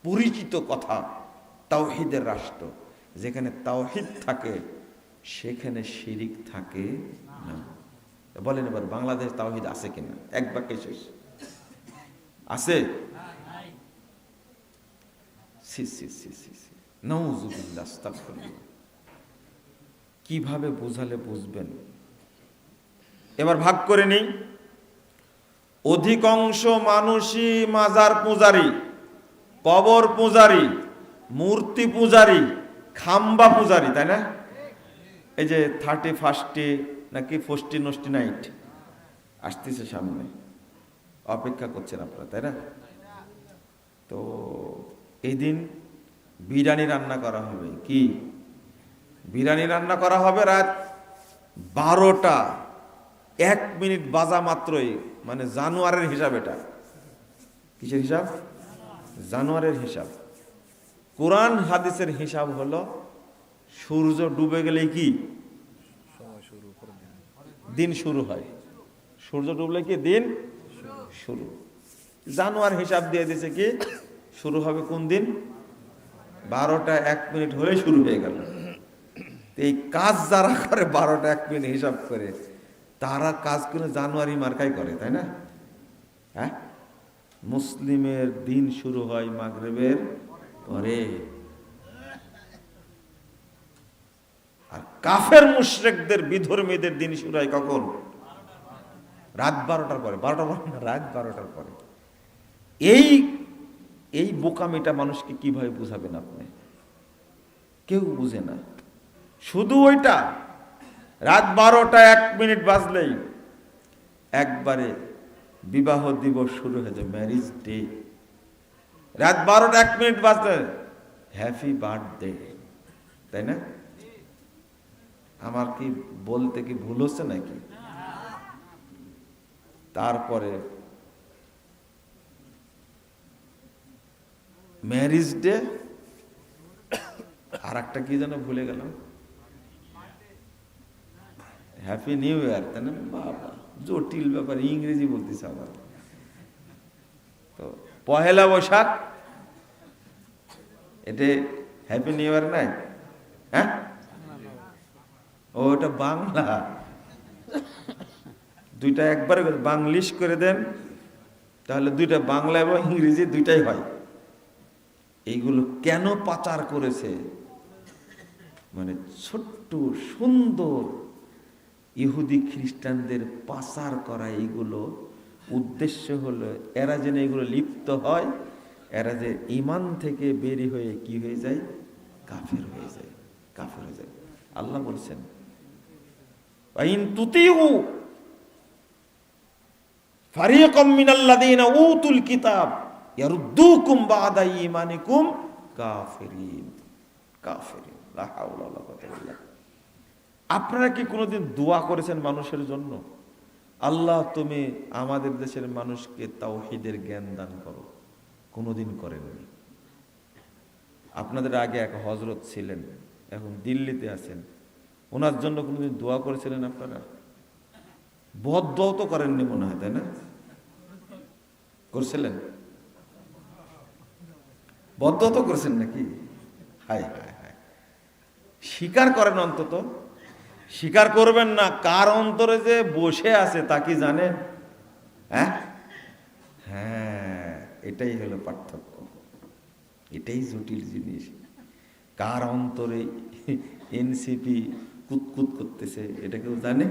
পরিচিত কথা, তাওহীদের রাষ্ট্র। যেখানে তাওহীদ থাকে সেখানে শিরিক থাকে না। বলেন এবার বাংলাদেশ তাওহীদ আছে কিনা? এক বাক্যে শেষ। আছে? সি সি সি সি সি, নাউযুবিল্লাহ, আস্তাগফিরুল্লাহ। কিভাবে বুঝালে বুঝবেন? এবার ভাগ করে নেই। অধিকাংশ মানুষই মাজার পূজারী, কবর পূজারী, মূর্তি পূজারী, খাম্বা পূজারী, তাই না? এই যে 31 নাকি 40 নাইট আসতেছে সামনে, অপেক্ষা করছেন আপনারা, তাই না? তো এই দিন বিরিয়ানি রান্না করা হবে। কি বিরিয়ানি রান্না করা হবে? রাত 12টা 1 মিনিট বাজা মাত্রই, মানে জানুয়ারের হিসাব। এটা কিসের হিসাব? জানুয়ারের হিসাব। কোরআন হাদিসের হিসাব হলো সূর্য ডুবে গেলে কি দিন শুরু হয়? সূর্য ডুবলে কি দিন শুরু। জানুয়ার হিসাব দিয়ে দিয়েছে কি শুরু হবে কোন দিন? 12টা 1 মিনিট হলে শুরু হয়ে গেল। এই কাজ যারা করে 12টা 1 মিনিট হিসাব করে, তারা কাজ করে জানুয়ারি মার্কাই করে, তাই না? হ্যাঁ, মুসলিমের দিন শুরু হয় মাগরিবের পরে, আর কাফের মুশরিকদের বিধর্মীদের দিন শুরু হয় কখন? রাত 12টার পরে। 12টা না, রাত 12টার পরে। এই বোকামিটা মানুষকে কিভাবে বুঝাবেন আপনি? কেউ বুঝে না। শুধু ওইটা রাত 12টা 1 মিনিট বাজলেই একবারে বিবাহ দিবস শুরু হয়ে যায়, ম্যারেজ ডে। রাত 12টা 1 মিনিট বাজলে হ্যাপি বার্থডে, তাই না? আমার কি বলতে কি ভুল হচ্ছে নাকি? তারপরে ম্যারেজ ডে, আর একটা কি যেন ভুলে গেলাম, হ্যাপি নিউ ইয়ার, তাই না? বাবা জটিল ব্যাপার, ইংরেজি বলতেছে আবার। তো পহেলা বৈশাখ এটা হ্যাপি নিউ ইয়ার নাই? হ্যাঁ, ওটা বাংলা। দুইটা একবারে বাংলিশ করে দেন, তাহলে দুইটা বাংলা এবং ইংরেজি দুইটাই হয়। এইগুলো কেন পাচার করেছে? মানে ছোট্ট সুন্দর ইহুদি খ্রিস্টানদের পাচার করা, এইগুলো উদ্দেশ্য হলো এরা যেন এগুলো লিপ্ত হয়, এরা যে ঈমান থেকে বেরি হয়ে কি হয়ে যায়, কাফের হয়ে যায়, কাফের হয়ে যায়। আল্লাহ বলছেন আইন তুতিউ ফারিকাম মিনাল্লাযীনা উতুল কিতাব ইয়ারুদ্দুকুম বা'দা ঈমানিকুম কাফিরিন। কাফিরিন, লা হাওলা ওয়ালা কুওয়াতা ইল্লা বিল্লাহ। আপনারা কি কোনোদিন দোয়া করেছেন মানুষের জন্য, আল্লাহ তুমি আমাদের দেশের মানুষকে তাওহীদের জ্ঞান দান করো? কোনোদিন করেননি। আপনাদের আগে এক হযরত ছিলেন, এখন দিল্লিতে আছেন, ওনার জন্য কোনোদিন দোয়া করেছিলেন আপনারা? বদদোয়া তো করেননি মনে হয়, তাই না? করছিলেন? বদদোয়া তো করেছেন নাকি? হায় হায় হায়, স্বীকার করেন অন্তত। স্বীকার করবেন না, কার অন্তরে যে বসে আছে তা কি জানেন? হ্যাঁ হ্যাঁ, এটাই হলো পার্থক্য, এটাই জটিল জিনিস। কার অন্তরে এনসিপি কুতকুত করতেছে এটা কেউ জানে?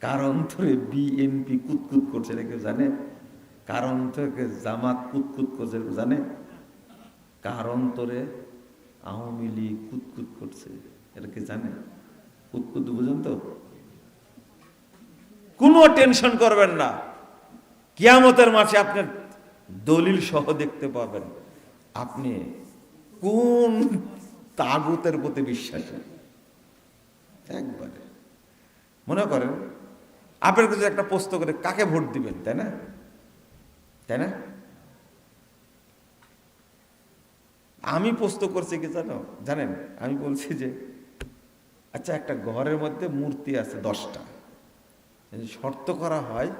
কার অন্তরে বিএনপি কুতকুত করছে এটা কেউ জানে? কার অন্তরে জামাত কুতকুত করছে জানে? কার অন্তরে আওয়ামী লীগ কুতকুত করছে এটা কি জানে? কুতকুত বুঝেন তো? কোনো টেনশন করবেন না, কিয়ামতের মাঠে আপনার দলিল সহ দেখতে পাবেন আপনি কোন তাগুতের প্রতি বিশ্বাসী। একবারে মনে করেন আপনার কাছে একটা প্রশ্ন করে কাকে ভোট দিবেন, তাই না? তাই না? আমি প্রশ্ন করছি কি জানেন? আমি বলছি যে আচ্ছা, একটা ঘরের মধ্যে মূর্তি আছে 10টা, শর্ত করা হয়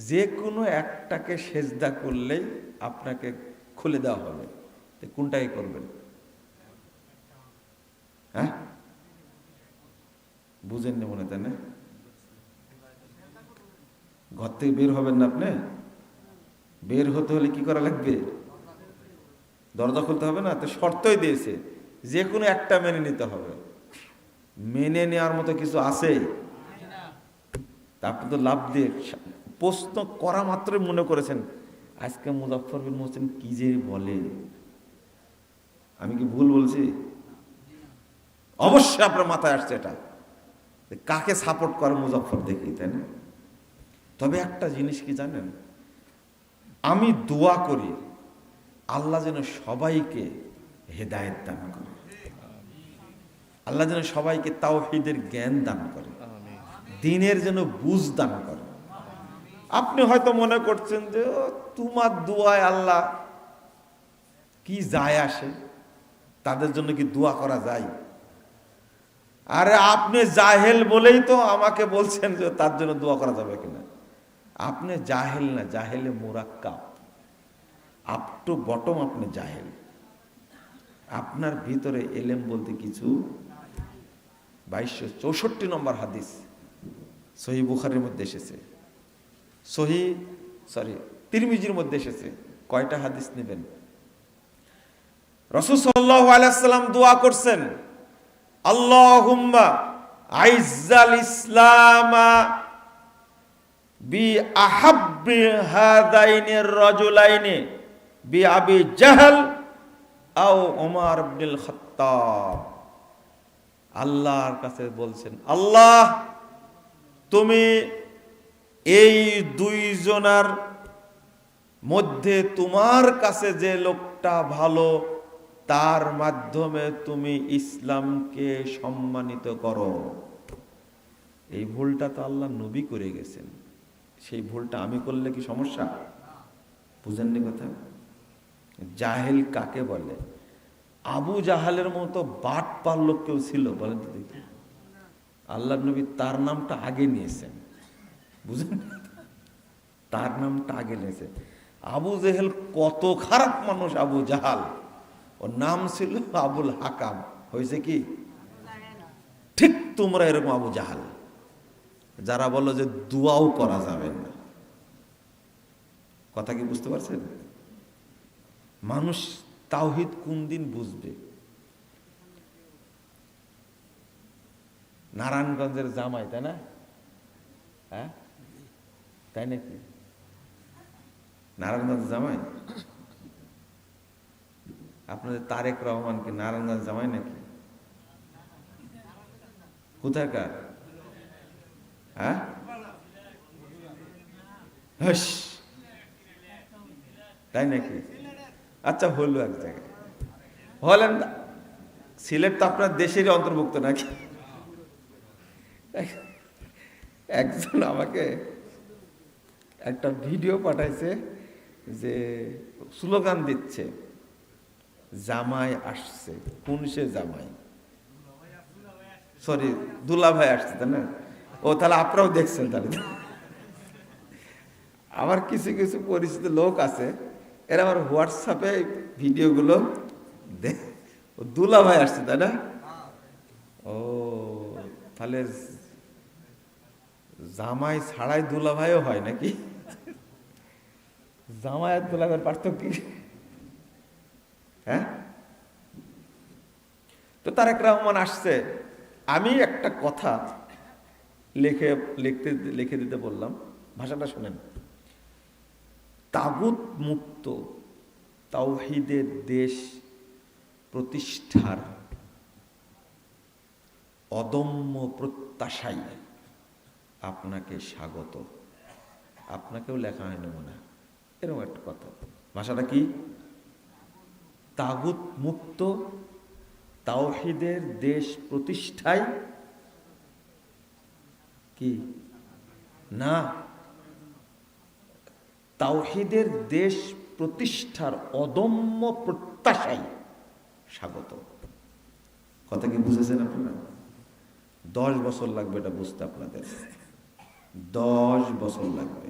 যে কোনো একটাকে সেজদা করলেই আপনাকে খুলে দেওয়া হবে, কোনটাকে করবেন? হ্যাঁ, বুঝেননি মনে, তাই না? ঘর থেকে বের হবেন না আপনি? বের হতে হলে কি করা লাগবে? দরজা খুলতে হবে না? তো শর্তই দিয়েছে যে কোনো একটা মেনে নিতে হবে। মেনে নেওয়ার মতো কিছু আছে? আপনি তো লাভ দিয়ে প্রশ্ন করা মাত্রই মনে করেছেন আজকে মুজাফফর বিন মুহসিন কি যে বলে। আমি কি ভুল বলছি? অবশ্যই আপনার মাথায় আসছে এটা, কাকে সাপোর্ট করে মুজাফফর দেখি, তাই না? তবে একটা জিনিস কি জানেন, আমি দোয়া করি আল্লাহ যেন সবাইকে হেদায়েত দান করে, আল্লাহ যেন সবাইকে তাওহীদের জ্ঞান দান করে, দ্বীনের যেন বুঝ দান করে। আপনি হয়তো মনে করছেন যে তোমার দোয়ায় আল্লাহ কি যায় আসে, তাদের জন্য কি দোয়া করা যায়? আরে আপনি জাহেল বলেই তো আমাকে বলছেন যে তার জন্য দোয়া করা যাবে কিনা। আপনি জাহেল না, জাহেলে মুরাক্কাব, আপ টু বটম আপনি জাহেল। আপনার ভিতরে এলেম বলতে কিছু। 2264 নম্বর হাদিস সহিহ বুখারীর মধ্যে এসেছে, তিরমিজির মধ্যে এসেছে। কয়টা হাদিস নেবেন? রাসূল সাল্লাল্লাহু আলাইহি ওয়াসাল্লাম দোয়া করছেন, আল্লাহুম্মা আইজ্জাল ইসলামা বি আহাব্বি হাদাইনির রাজুলাইনি বি আবি জাহল আও ওমর ইবনুল খাত্তাব। আল্লাহর কাছে বলছেন, আল্লাহ তুমি এই দুইজনের মধ্যে তোমার কাছে যে লোকটা ভালো তার মাধ্যমে তুমি ইসলামকে সম্মানিত করো। এই ভুলটা তো আল্লাহ নবী করে গেছেন, সেই ভুলটা আমি করলে কি সমস্যা? বুঝেননি কথা? জাহেল কাকে বলে? আবু জাহালের মতো বাটপার লোক কেউ ছিল বলেন তো দেখি? আল্লাহ নবী তার নামটা আগে নিয়েছেন, বুঝলেন? তার নামটা আগে নিয়েছে। আবু জেহেল কত খারাপ মানুষ। আবু জাহাল, ওর নাম ছিল আবুল হাকাম। হয়েছে কি ঠিক তোমরা এরকম আবু জাহাল যারা বলো যে দোয়াও করা যাবে না। কথা কি বুঝতে পারছেন? মানুষ তাওহীদ কোন দিন বুঝবে? নারায়ণগঞ্জের জামাই, তাই না? হ্যাঁ, তাই নাকি? নারায়ণগঞ্জ জামাই আপনাদের তারেক রহমান কি নারায়ণগঞ্জ জামাই নাকি? কোথাকার? হ্যাঁ, তাই নাকি? আচ্ছা, হলো এক জায়গায় হলেন। সিলেট তো আপনার দেশেরই অন্তর্ভুক্ত নাকি? একজন আমাকে একটা ভিডিও পাঠাইছে যে স্লোগান দিচ্ছে, জামাই আসছে। কোন সে জামাই? সরি, দুলা ভাই আসছে, তাই না? ও, তাহলে আপনারাও দেখছেন তাহলে। আমার কিছু কিছু পরিচিত লোক আছে, এরা আমার হোয়াটসঅ্যাপে ভিডিওগুলো দুলা ভাই আসছে, তাই না? ও, তাহলে জামাই ছাড়াই দুলা ভাইও হয় নাকি? জামাই আর দুলা ভাইয়ের পার্থক্য কি? হ্যাঁ, তো তারেক রহমান আসছে। আমি একটা কথা লিখে দিতে বললাম, ভাষাটা শুনেন। তাগুত মুক্ত তাওহীদের দেশ প্রতিষ্ঠার অদম্য প্রত্যাশায় আপনাকে স্বাগত। আপনাকেও লেখা হয়নি মনে হয়, এরকম একটা কথা। ভাষাটা কি? তাগুত মুক্ত তাওহীদের দেশ প্রতিষ্ঠায় কি না, তাওহীদের দেশ প্রতিষ্ঠার অদম্য প্রত্যাশায় স্বাগত। কথা কি বুঝেছেন আপনারা? 10 বছর লাগবে এটা বুঝতে আপনাদের, 10 বছর লাগবে।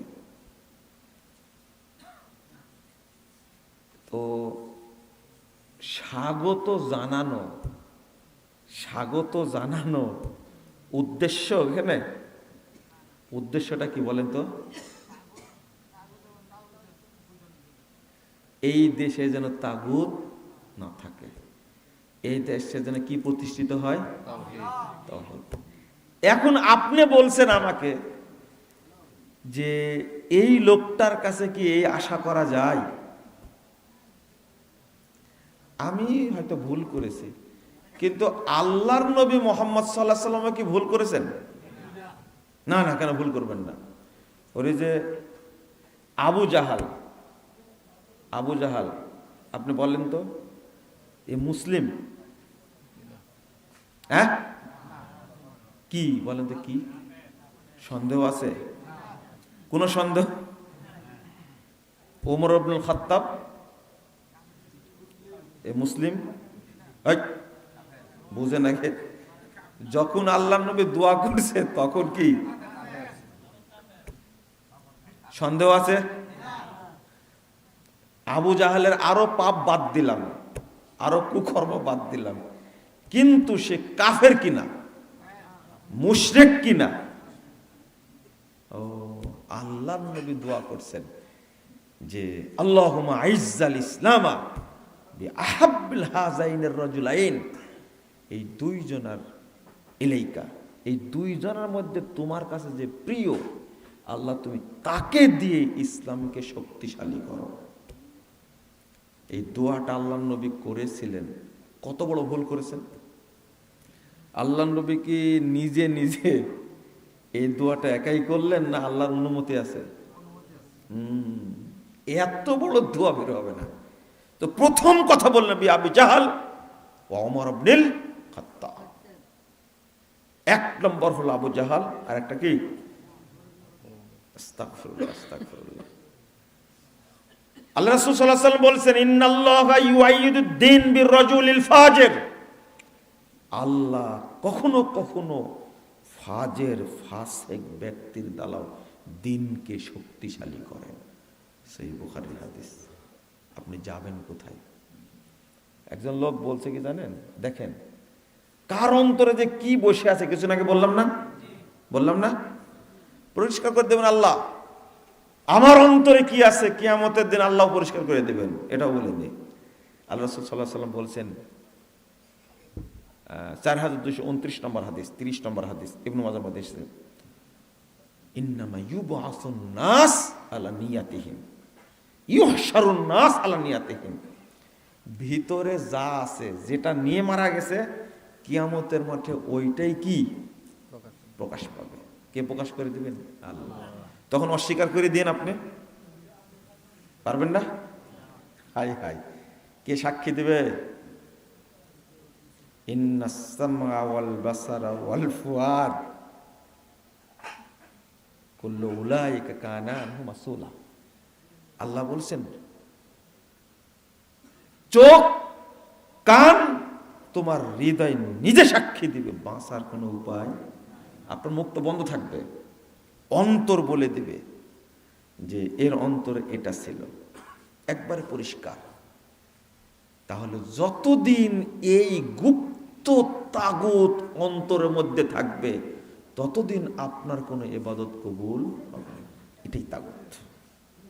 তো স্বাগত জানানো উদ্দেশ্য, এখানে উদ্দেশ্যটা কি বলেন তো? এই দেশে যেন তাগুত না থাকে, এই দেশে যেন কি প্রতিষ্ঠিত হয়? তাওহীদ। এখন আপনি বলছেন আমাকে যে এই লোকটার কাছে কি এই আশা করা যায়? আমি হয়তো ভুল করেছি, কিন্তু আল্লাহর নবী মুহাম্মদ সাল্লাল্লাহু আলাইহি ওয়াসাল্লাম কি ভুল করেছেন? না না, কেন ভুল করবেন না? ওই যে আবু জাহাল, আপনি বলেন তো, এ মুসলিম? হ্যাঁ, কি বলেন তো, কি সন্দেহ আছে? কোন সন্দেহ? ওমর ইবনুল খাত্তাব এ মুসলিম? বুঝে নাকি? যখন আল্লাহর নবী দোয়া করছে তখন কি সন্দেহ আছে? আবু জাহালের আরো পাপ বাদ দিলাম, আরো কুকর্ম বাদ দিলাম, কিন্তু সে কাফের কিনা, মুশরিক কিনা? ও, আল্লাহর নবী দোয়া করছেন যে আল্লাহুম্মা আইজ্জাল ইসলামা বিআহাব্বিল হাযাইনির রাজুলাইন, এই দুইজনের ইলাইকা, এই দুইজনের মধ্যে তোমার কাছে যে প্রিয়, আল্লাহ তুমি তাকে দিয়ে ইসলামকে শক্তিশালী করো। এই দোয়াটা আল্লাহর নবী করেছিলেন। কত বড় ভুল করেছেন! আল্লাহর নবী কি নিজে নিজে এই দোয়াটা একাই করলেন, না আল্লাহর অনুমতি আছে? এত বড় দোয়া বের হবে না। তো প্রথম কথা বললেন আবু জাহাল ও ওমর ইবনুল খাত্তাব। 1 নম্বর হলো আবু জাহাল, আর একটা কি? আস্তাগফিরুল্লাহ, আস্তাগফিরুল্লাহ। আল্লাহ রাসূল সাল্লাল্লাহু আলাইহি ওয়াসাল্লাম বলেছেন ইন্নাল্লাহা ইউআইয়িদুদ-দ্বীন বির-রাজুলিল ফাজির। আল্লাহ কখনো কখনো ফাসিক ব্যক্তির দ্বারাও দ্বীনকে শক্তিশালী করেন। সেই বুখারীর হাদিস। আপনি যাবেন কোথায়? একজন লোক বলছে কি জানেন, দেখেন কার অন্তরে যে কি বসে আছে, কিছু আগে বললাম না, পরিষ্কার করে দেবেন আল্লাহ। আমার অন্তরে কি আছে কিয়ামতের দিন আল্লাহ পরিষ্কার করে দেবেন, এটাও বলে দিই। আল্লাহ রাসূল সাল্লাল্লাহু আলাইহি ওয়াসাল্লাম বলছেন, 4229 নম্বর হাদিস, 30 নম্বর হাদিস, ইবনে মাজাহ মধ্যে এসেছে, ইন্নামা ইউবআসুন নাস আলা নিয়াতিহিম ইউহশারুন নাস আলা নিয়াতিহিম। ভিতরে যা আছে, যেটা নিয়ে মারা গেছে, কিয়ামতের মাঠে ওইটাই কি প্রকাশ পাবে। কে প্রকাশ করে দিবেন? আল্লাহ। তখন অস্বীকার করে দিন, আপনি পারবেন না? হাই হাই, কে সাক্ষী দিবে? ইন্নাস সামআ ওয়াল বাসারা ওয়াল ফুআদ কুল্লু উলাইকা কানা আনহু মাসউলা। আল্লাহ বলছেন, চোখ, কান, তোমার হৃদয় নিজে সাক্ষী দিবে, বাঁচার কোনো উপায়। আপনার মুখ তো বন্ধ থাকবে, অন্তর বলে দিবে যে এর অন্তরে এটা ছিল, একবারে পরিষ্কার। তাহলে যতদিন এই গুপ্ত তাগুত অন্তরের মধ্যে থাকবে, ততদিন আপনার কোনো ইবাদত কবুল হবে না। এটাই তাগুত,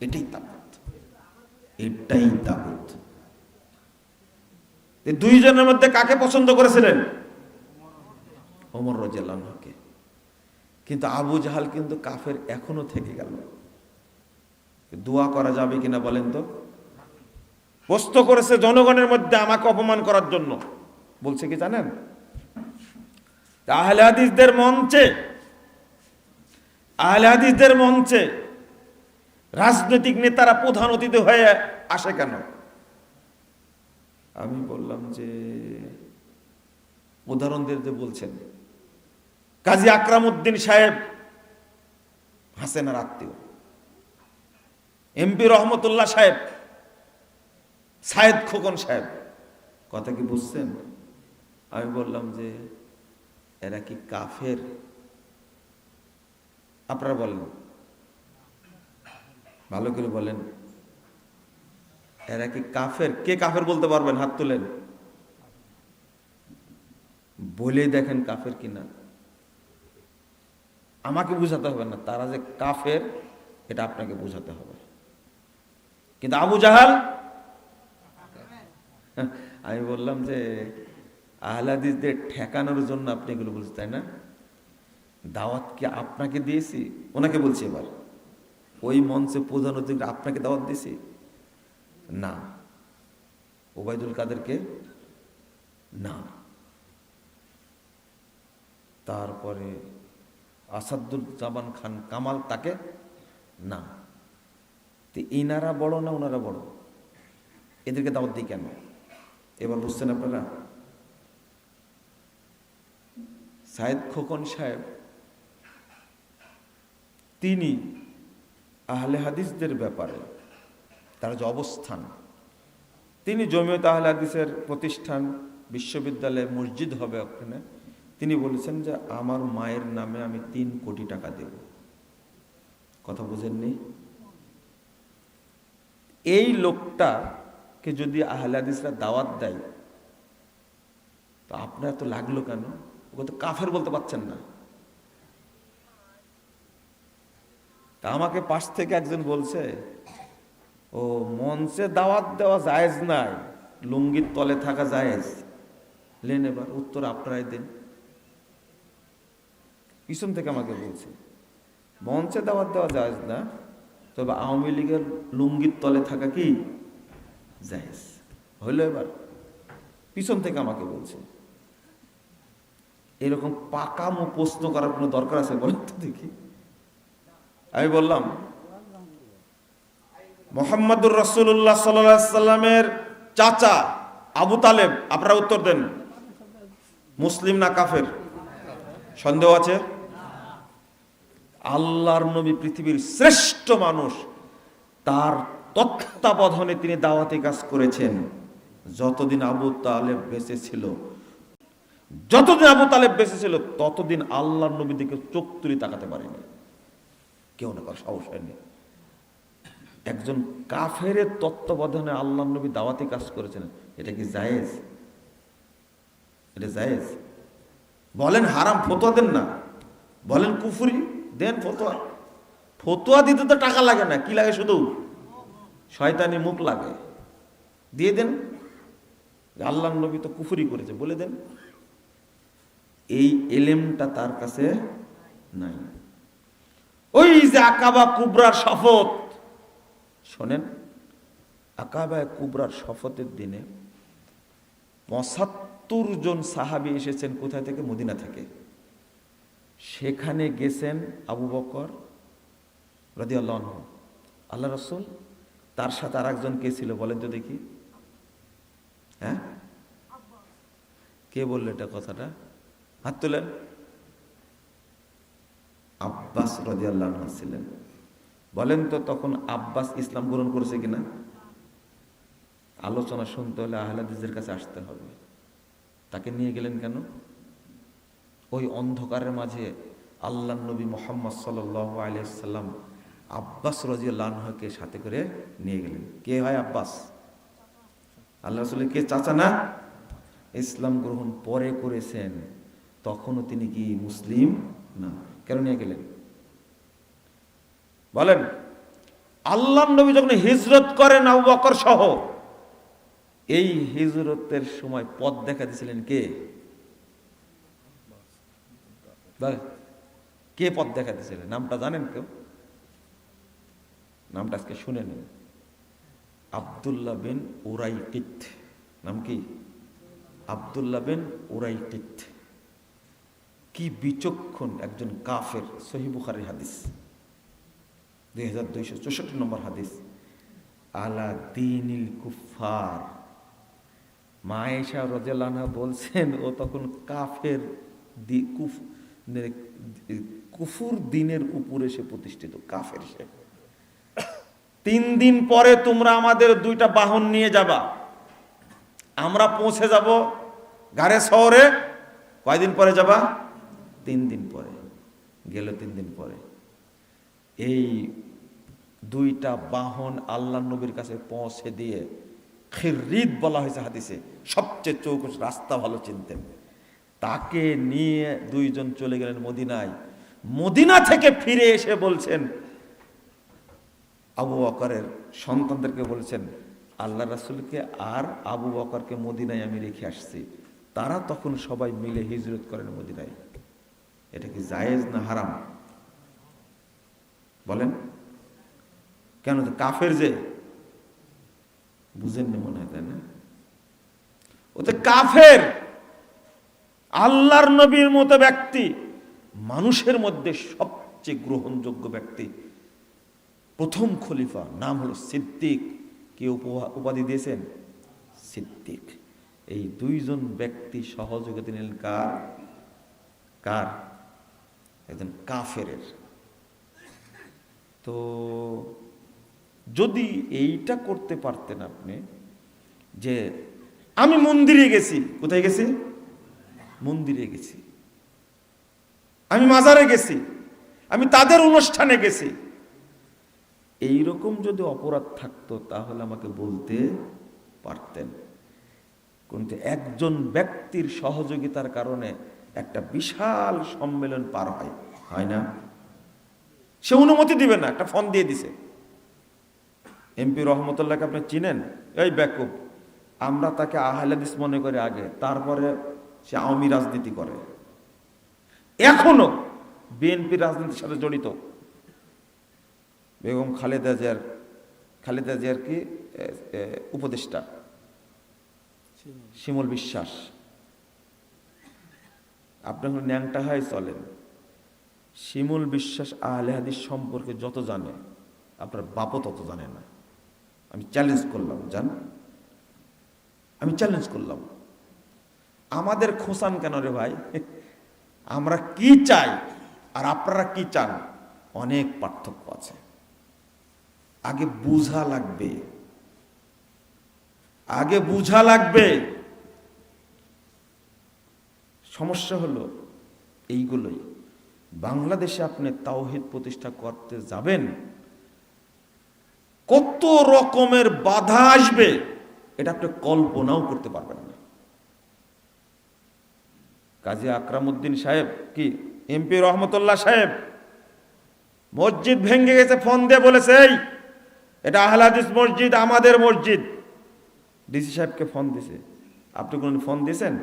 এটাই তাগুত, এটাই তাগুত। দুইজনের মধ্যে কাকে পছন্দ করেছিলেন? ওমর রাদিয়াল্লাহু আনহুকে। কিন্তু আবু জাহাল কিন্তু কাফের এখনো থেকে গেল। দোয়া করা যাবে কিনা বলেন তো? প্রশ্ন করেছে জনগণের মধ্যে আমাকে অপমান করার জন্য। বলছে কি জানেন, আহলে হাদিসদের মঞ্চে রাজনৈতিক নেতারা প্রধান অতিথি হয়ে আসে কেন? আমি বললাম যে উদাহরণ দিতে বলছেন, কাজী আকরাম উদ্দিন সাহেব হাসিনার আত্মীয়, এমপি রহমতুল্লাহ সাহেব, সায়েদ খোকন সাহেব, কথা কি বুঝছেন? আমি বললাম যে এরা কি কাফের? আপনারা বলেন, ভালো করে বলেন, এরা কি কাফের? কে কাফের বলতে পারবেন? হাত তুলেন, বলে দেখেন কাফের কিনা। আমাকে বুঝাতে হবে না তারা যে কাফের, এটা আপনাকে বুঝাতে হবে। কিন্তু আবু জাহাল, আমি বললাম যে আহলে হাদিসদের ঠেকানোর জন্য আপনি এগুলো বলছেন, তাই না? দাওয়াত কি আপনাকে দিয়েছি? ওনাকে বলছি এবার, ওই মঞ্চে প্রধান অতিথি আপনাকে দাওয়াত দিয়েছি না, ওবায়দুল কাদেরকে না, তারপরে আসাদুজ্জামান খান কামাল তাকে না। তো ইনারা বড় না ওনারা বড়? এদেরকে দাওয়াত দিই কেন? এবার বুঝছেন আপনারা? সায়েদ খোকন সাহেব তিনি আহলে হাদিসদের ব্যাপারে তার যে অবস্থান, তিনি জমিয়ত আহলে হাদিসের প্রতিষ্ঠান, বিশ্ববিদ্যালয়ে মসজিদ হবে ওখানে, তিনি বলেছেন যে আমার মায়ের নামে আমি 3 কোটি টাকা দেব। কথা বুঝেননি? এই লোকটাকে যদি আহলে হাদিসরা দাওয়াত দেয়, তো আপনার তো লাগলো কেন? ওকে তো কাফের বলতে পারছেন না। তা আমাকে পাশ থেকে একজন বলছে, ও মঞ্চে দাওয়াত দেওয়া জায়েজ নাই, লুঙ্গির তলে থাকা জায়েজ। লেন এবার উত্তর আপনারাই দিন। পিছন থেকে আমাকে বলছে মঞ্চে দাওয়াত দেওয়া জায়েজ না, তবে আওয়ামী লীগের লুঙ্গির তলে থাকা কি জায়েজ। হইল এবার? পিছন থেকে আমাকে বলছে। এরকম পাকামো প্রশ্ন করার কোনো দরকার আছে বলেন তো দেখি? আমি বললাম মুহাম্মদুর রাসূলুল্লাহ সাল্লাল্লাহু আলাইহি সাল্লামের চাচা আবু তালেব, আপনারা উত্তর দেন, মুসলিম না কাফের? সন্দেহ আছে? আল্লাহর নবী পৃথিবীর শ্রেষ্ঠ মানুষ, তার তত্ত্বাবধানে তিনি দাওয়াতি কাজ করেছেন যতদিন আবু তালেব বেঁচে ছিল। যতদিন আবু তালেব বেঁচে ছিল ততদিন আল্লাহর নবীর দিকে চোখ তুলে তাকাতে পারেনি কেউ, না কারো সাহস হয়নি। একজন কাফেরের তত্ত্বাবধানে আল্লাহ নবী দাওয়াতি কাজ করেছেন, এটা কি জায়েজ? এটা জায়েজ? বলেন হারাম, ফতোয়া দেন না। বলেন কুফরি, দেন ফতোয়া। ফতোয়া দিতে তো টাকা লাগে না, কি লাগে? শুধু শয়তানি মুখ লাগে। দিয়ে দেন, আল্লাহ নবী তো কুফরি করেছে বলে দেন। এই এলেমটা তার কাছে নাই। ওই যে আকাবা কুবরার শপথ শোনেন, আকাবা কুবরার শপথের দিনে ৭৫ জন সাহাবী এসেছেন। কোথায় থেকে? মদিনা থেকে। সেখানে গেছেন আবু বকর রাদিয়াল্লাহু আনহু, আল্লাহ রাসূল, তার সাথে আর একজন কে ছিল বলেন তো দেখি? হ্যাঁ, কে বললো এটা কথাটা? হাত তোলেন। আব্বাস রাদিয়াল্লাহু আনহু ছিলেন। বলেন তো তখন আব্বাস ইসলাম গ্রহণ করেছে কিনা? আলোচনা শুনতে হলে আহলে হাদিসের কাছে আসতে হবে। তাকে নিয়ে গেলেন কেন? ওই অন্ধকারের মাঝে আল্লাহর নবী মুহাম্মদ সাল্লাল্লাহু আলাইহি ওয়াসাল্লাম আব্বাস রাদিয়াল্লাহু আনহুকে সাথে করে নিয়ে গেলেন। কে হয় আব্বাস? আল্লাহ রাসূলের কে চাচা না? ইসলাম গ্রহণ পরে করেছেন, তখনও তিনি কি মুসলিম না। কেন নিয়ে গেলেন বলেন? আল্লাহর নবী যখন হিজরত করেন আবু বকর সহ, এই হিজরতের সময় পথ দেখা দিয়েছিলেন কে? কে পথ দেখা দিয়েছিলেন? নামটা জানেন কেউ? নামটা আজকে শুনে নিন। আব্দুল্লাহ বিন উরাইকিত। নাম কি? আব্দুল্লাহ বিন উরাইকিত। কি বিচক্ষণ একজন কাফের। সহিহ বুখারীর হাদিস, 2264 নম্বর হাদিস। আলা দীনিল কুফার। মা আয়েশা রাদিয়াল্লাহু আনহা বলছেন ও তখন কাফের, কুফুর দিনের উপরে সে প্রতিষ্ঠিত, কাফের সে। 3 দিন পরে তোমরা আমাদের 2টা বাহন নিয়ে যাবা, আমরা পৌঁছে যাব গারে শহরে। কয়দিন পরে যাবা? 3 দিন পরে। গেল 3 দিন পরে। এই 2টা বাহন আল্লাহ নবীর কাছে পৌঁছে দিয়ে, খিররিত বলা হয়েছে হাদিসে, সবচেয়ে চৌকস রাস্তা ভালো চিনতেন, তাকে নিয়ে 2 জন চলে গেলেন মদিনায়। মদিনা থেকে ফিরে এসে বলছেন, আবু বকরের সন্তানদেরকে বলছেন, আল্লাহ রাসূলকে আর আবু বকরকে মদিনায় আমি রেখে আসছি। তারা তখন সবাই মিলে হিজরত করেন মদিনায়। এটা কি জায়েজ না হারাম? বলেন। কেন? তো কাফের যে, বুঝেননি মনে হয়, তাই না? ও তো কাফের। আল্লাহর নবীর মতো ব্যক্তি, মানুষের মধ্যে সবচেয়ে গ্রহণযোগ্য ব্যক্তি, প্রথম খলিফা, নাম হলো সিদ্দিক। কে উপাধি দিয়েছেন? সিদ্দিক। এই 2 জন ব্যক্তি সহযোগিতা নিলেন কার? কার? একজন কাফের। তো যদি এইটা করতে পারতেন আপনি, যে আমি মন্দিরে গেছি, কোথায় গেছি? মন্দিরে গেছি, আমি মাজারে গেছি, আমি তাদের অনুষ্ঠানে গেছি, এইরকম যদি অপরাধ থাকতো তাহলে আমাকে বলতে পারতেন। কিন্তু একজন ব্যক্তির সহযোগিতার কারণে একটা বিশাল সম্মেলন পার হয় না? সে অনুমতি দিবে না, একটা ফোন দিয়ে দিছে। এমপি রহমতুল্লাহকে আপনি চিনেন? এই বেকুব, আমরা তাকে আহলে হাদিস মনে করি আগে, তারপরে সে আওয়ামী রাজনীতি করে, এখনো বিএনপি রাজনীতির সাথে জড়িত। বেগম খালেদা জিয়ার কি উপদেষ্টা শিমুল বিশ্বাস। আপনার ন্যাংটা হয় চলেন। শিমুল বিশ্বাস আহলে হাদিস সম্পর্কে যত জানে, আপনার বাপও তত জানে না। আমি চ্যালেঞ্জ করলাম, জান, আমি চ্যালেঞ্জ করলাম। আমাদের খোঁচান কেন রে ভাই? আমরা কি চাই আর আপনারা কি চান, অনেক পার্থক্য আছে। আগে বুঝা লাগবে, আগে বুঝা লাগবে। সমস্যা হলো এইগুলোই। বাংলাদেশে আপনি তাওহীদ প্রতিষ্ঠা করতে যাবেন, কত রকমের বাধা আসবে এটা আপনি কল্পনাও করতে পারবেন না। কাজী আকরামউদ্দিন সাহেব কি এমপি রহমতুল্লাহ সাহেব মসজিদ ভেঙে গেছে, ফোন দিয়ে বলেছে এই এটা আহলে হাদিস মসজিদ, আমাদের মসজিদ। ডিসি সাহেবকে ফোন দিছে। আপনি কোন ফোন দিয়েছেন?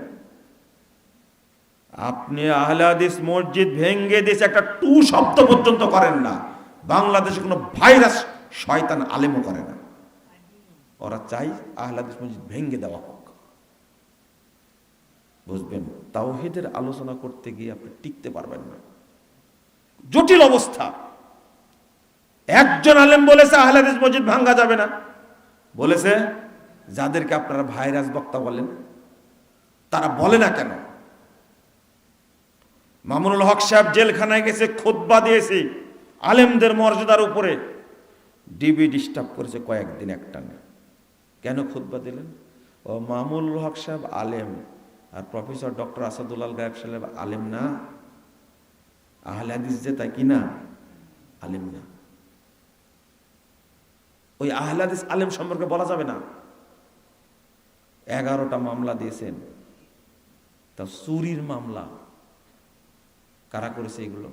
আপনি আহলে হাদিস মসজিদ ভেঙে দিয়েছে, একটা টু শব্দ পর্যন্ত করেন না। বাংলাদেশে কোনো ভাইরাস শয়তান আলেমও করে না। ওরা চাই আহলে হাদিস মসজিদ ভেঙে দেওয়া হোক। বুঝবেন, তাওহীদের আলোচনা করতে গিয়ে আপনি টিকতে পারবেন না, জটিল অবস্থা। একজন আলেম বলেছে আহলে হাদিস মসজিদ ভাঙা যাবে না, বলেছে যাদেরকে আপনারা ভাইরাস বক্তা বলেন তারা বলে না কেন? মামুনুল হক সাহেব জেলখানায় গেছে, খুতবা দিয়েছে আলেমদের মর্যাদার উপরে, ডিবি ডিস্টার্ব করেছে কয়েকদিন একটানা। কেন খুতবা দিলেন? ও মামুনুল হক সাহেব আলেম আর প্রফেসর ডক্টর আসাদুল্লাহ গায়েব সাহেব আলেম না, আহলে হাদিস যে তাই কিনা আলেম না। ওই আহলে হাদিস আলেম সম্পর্কে বলা যাবে না। 11টা মামলা দিয়েছেন, তা চুরির মামলা। কারা করেছে এগুলো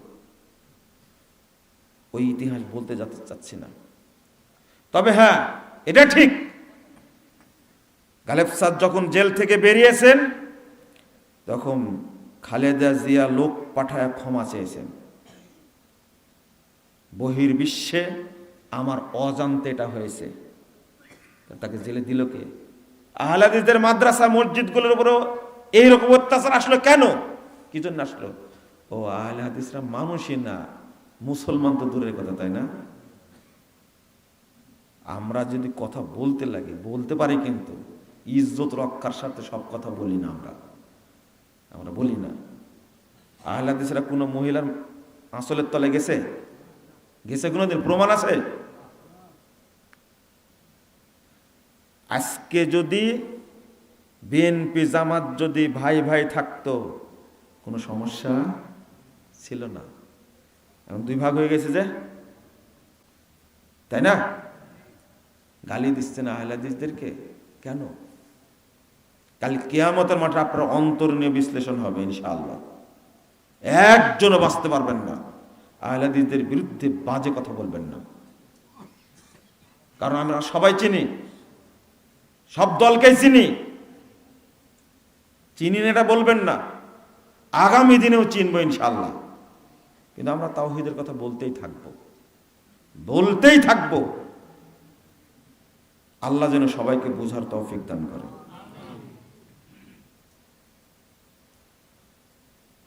ওই ইতিহাস বলতে যেতে চাচ্ছি না। তবে হ্যাঁ, এটা ঠিক, গালেব সাদ যখন জেল থেকে বেরিয়েছেন তখন খালেদা জিয়া লোক পাঠায় ক্ষমা চেয়েছেন। বহির্বিশ্বে আমার অজান্তে এটা হয়েছে। তাকে জেলে দিল কে? আহলে হাদিসদের মাদ্রাসা মসজিদগুলোর উপরও এইরকম অত্যাচার আসলো কেন? কি জন্য আসলো? ও আহলে হাদিসরা মানুষই না, মুসলমান তো দূরের কথা, তাই না? আমরা যদি কথা বলতে লাগে বলতে পারি, কিন্তু ইজ্জত রক্ষার সাথে সব কথা বলি না। আমরা বলি না। আহলে হাদিসরা কোনো মহিলার আঁচলের তলে গেছে? কোনোদিন প্রমাণ আছে? আজকে যদি বিএনপি জামাত যদি ভাই ভাই থাকতো কোনো সমস্যা ছিল না। এখন 2 ভাগ হয়ে গেছে যে, তাই না? গালি দিচ্ছেন আহলে হাদিসদেরকে কেন? কাল কিয়ামতের মাঠে আপনার অন্তরীণ বিশ্লেষণ হবে ইনশাআল্লাহ। একজনও বাঁচতে পারবেন না, আহলে হাদিসদের বিরুদ্ধে বাজে কথা বলবেন না। কারণ আমরা সবাই চিনি, সব দলকেই চিনি। চিনি না এটা বলবেন না, আগামী দিনেও চিনবো ইনশাআল্লাহ। কিন্তু আমরা তাওহীদের কথা বলতেই থাকবো। আল্লাহ যেন সবাইকে বোঝার তৌফিক দান করে।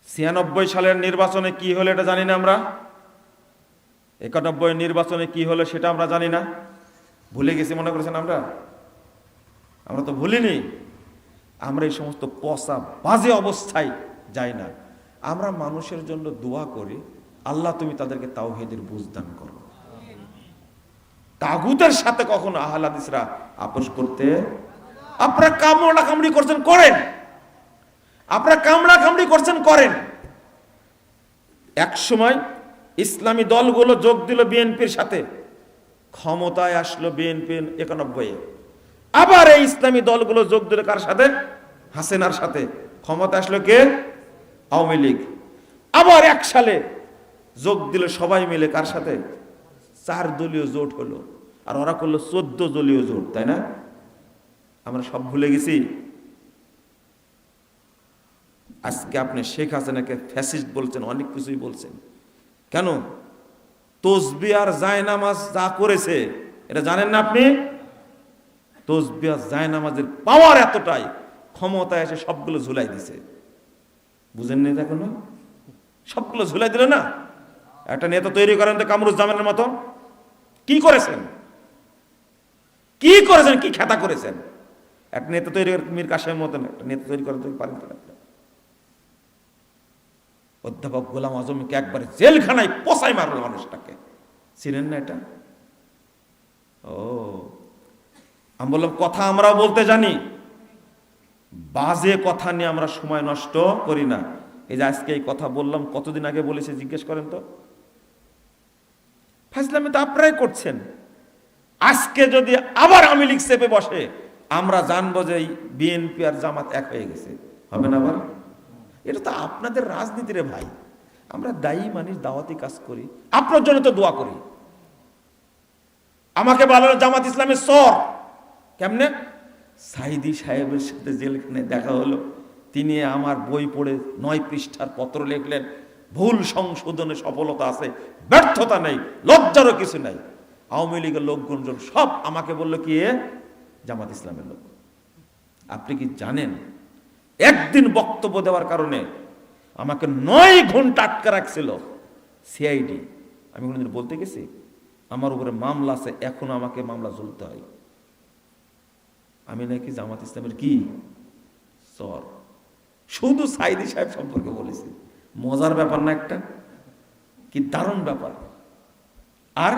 96 সালের নির্বাচনে কি হলো এটা জানি না আমরা। 91 নির্বাচনে কি হলো সেটা আমরা জানি না, ভুলে গেছি মনে করেছেন আমরা তো ভুলিনি। আমরা এই সমস্ত পচা বাজে অবস্থায় যাই না। আমরা মানুষের জন্য দোয়া করি, আল্লাহ তুমি তাদেরকে তাওহীদের বুঝ দান করো। তাগুতের সাথে কখনো আহলে হাদিসরা আপোষ করতে, আপনারা কামড়াকামড়ি করছেন করেন। এক সময় ইসলামী দলগুলো যোগ দিল বিএনপির সাথে, ক্ষমতায় আসলো বিএনপি 91-এ। আবার এই ইসলামী দলগুলো যোগ দিল কার সাথে? হাসিনার সাথে। ক্ষমতা আসলো কে? আওয়ামী লীগ। আবার 1 সালে যোগ দিল সবাই মিলে কার সাথে? 4 দলীয় জোট হলো, আর ওরা করলো 14 দলীয় জোট, তাই না? আমরা সব ভুলে গেছি। আজকে আপনি শেখ হাসিনাকে ফ্যাসিস্ট বলছেন, অনেক কিছুই বলছেন। কেন? তসবিহ আর জায়নামাজ যা করেছে এটা জানেন না আপনি? তসবিহ আর জায়নামাজের পাওয়ার এতটাই, ক্ষমতায় এসে সবগুলো ঝুলাই দিছে। বুঝেন নি? এখনো সবগুলো ঝুলাই দিল না। একটা নেতা তৈরি করেন তো কামরুজ্জামানের মতো। কি করেছেন? কি খেতা করেছেন? একটা নেতা তৈরি করে মীর কাসেমের মতন একটা নেতা তৈরি করতে পারেন তো? অধ্যাপক গোলাম আজমকে একবারে জেলখানায় পোষাই মারল মানুষটাকে, ছিলেন না এটা? আমি বললাম কথা আমরাও বলতে জানি, বাজে কথা নিয়ে আমরা সময় নষ্ট করি না। এই যে আজকে এই কথা বললাম, কতদিন আগে বলেছে জিজ্ঞেস করেন তো? ফাজলামি তো আপনারাই করছেন। আজকে যদি আবার আওয়ামী লীগ চেপে বসে, আমরা জানবো যে বিএনপি আর জামাত এক হয়ে গেছে। হবে না আবার? এটা তো আপনাদের রাজনীতিরে ভাই। আমরা দায়ী মানুষ, দাওয়াতি কাজ করি, আপনার জন্য তো দোয়া করি। আমাকে বলো জামাত ইসলামের সর কেমনে? সাইদি সাহেবের সাথে জেলখানে দেখা হলো, তিনি আমার বই পড়ে 9 পৃষ্ঠার পত্র লিখলেন, ভুল সংশোধনে সফলতা আছে, ব্যর্থতা নেই, লজ্জারও কিছু নাই। আওয়ামী লীগের লোকজন সব আমাকে বললো কি এ জামাত ইসলামের লোক। আপনি কি জানেন একদিন বক্তব্য দেওয়ার কারণে আমাকে 9 ঘন্টা আটকে রাখছিল সিআইডি। আমি কোনোদিন বলতে গেছি আমার উপরে মামলা আছে, এখন আমাকে মামলা ঝুলতে হয়। আমি নাকি জামাত ইসলামের কি সর? শুধু সাইদি সাহেব সম্পর্কে বলেছি। মজার ব্যাপার না একটা? কি দারুণ ব্যাপার। আর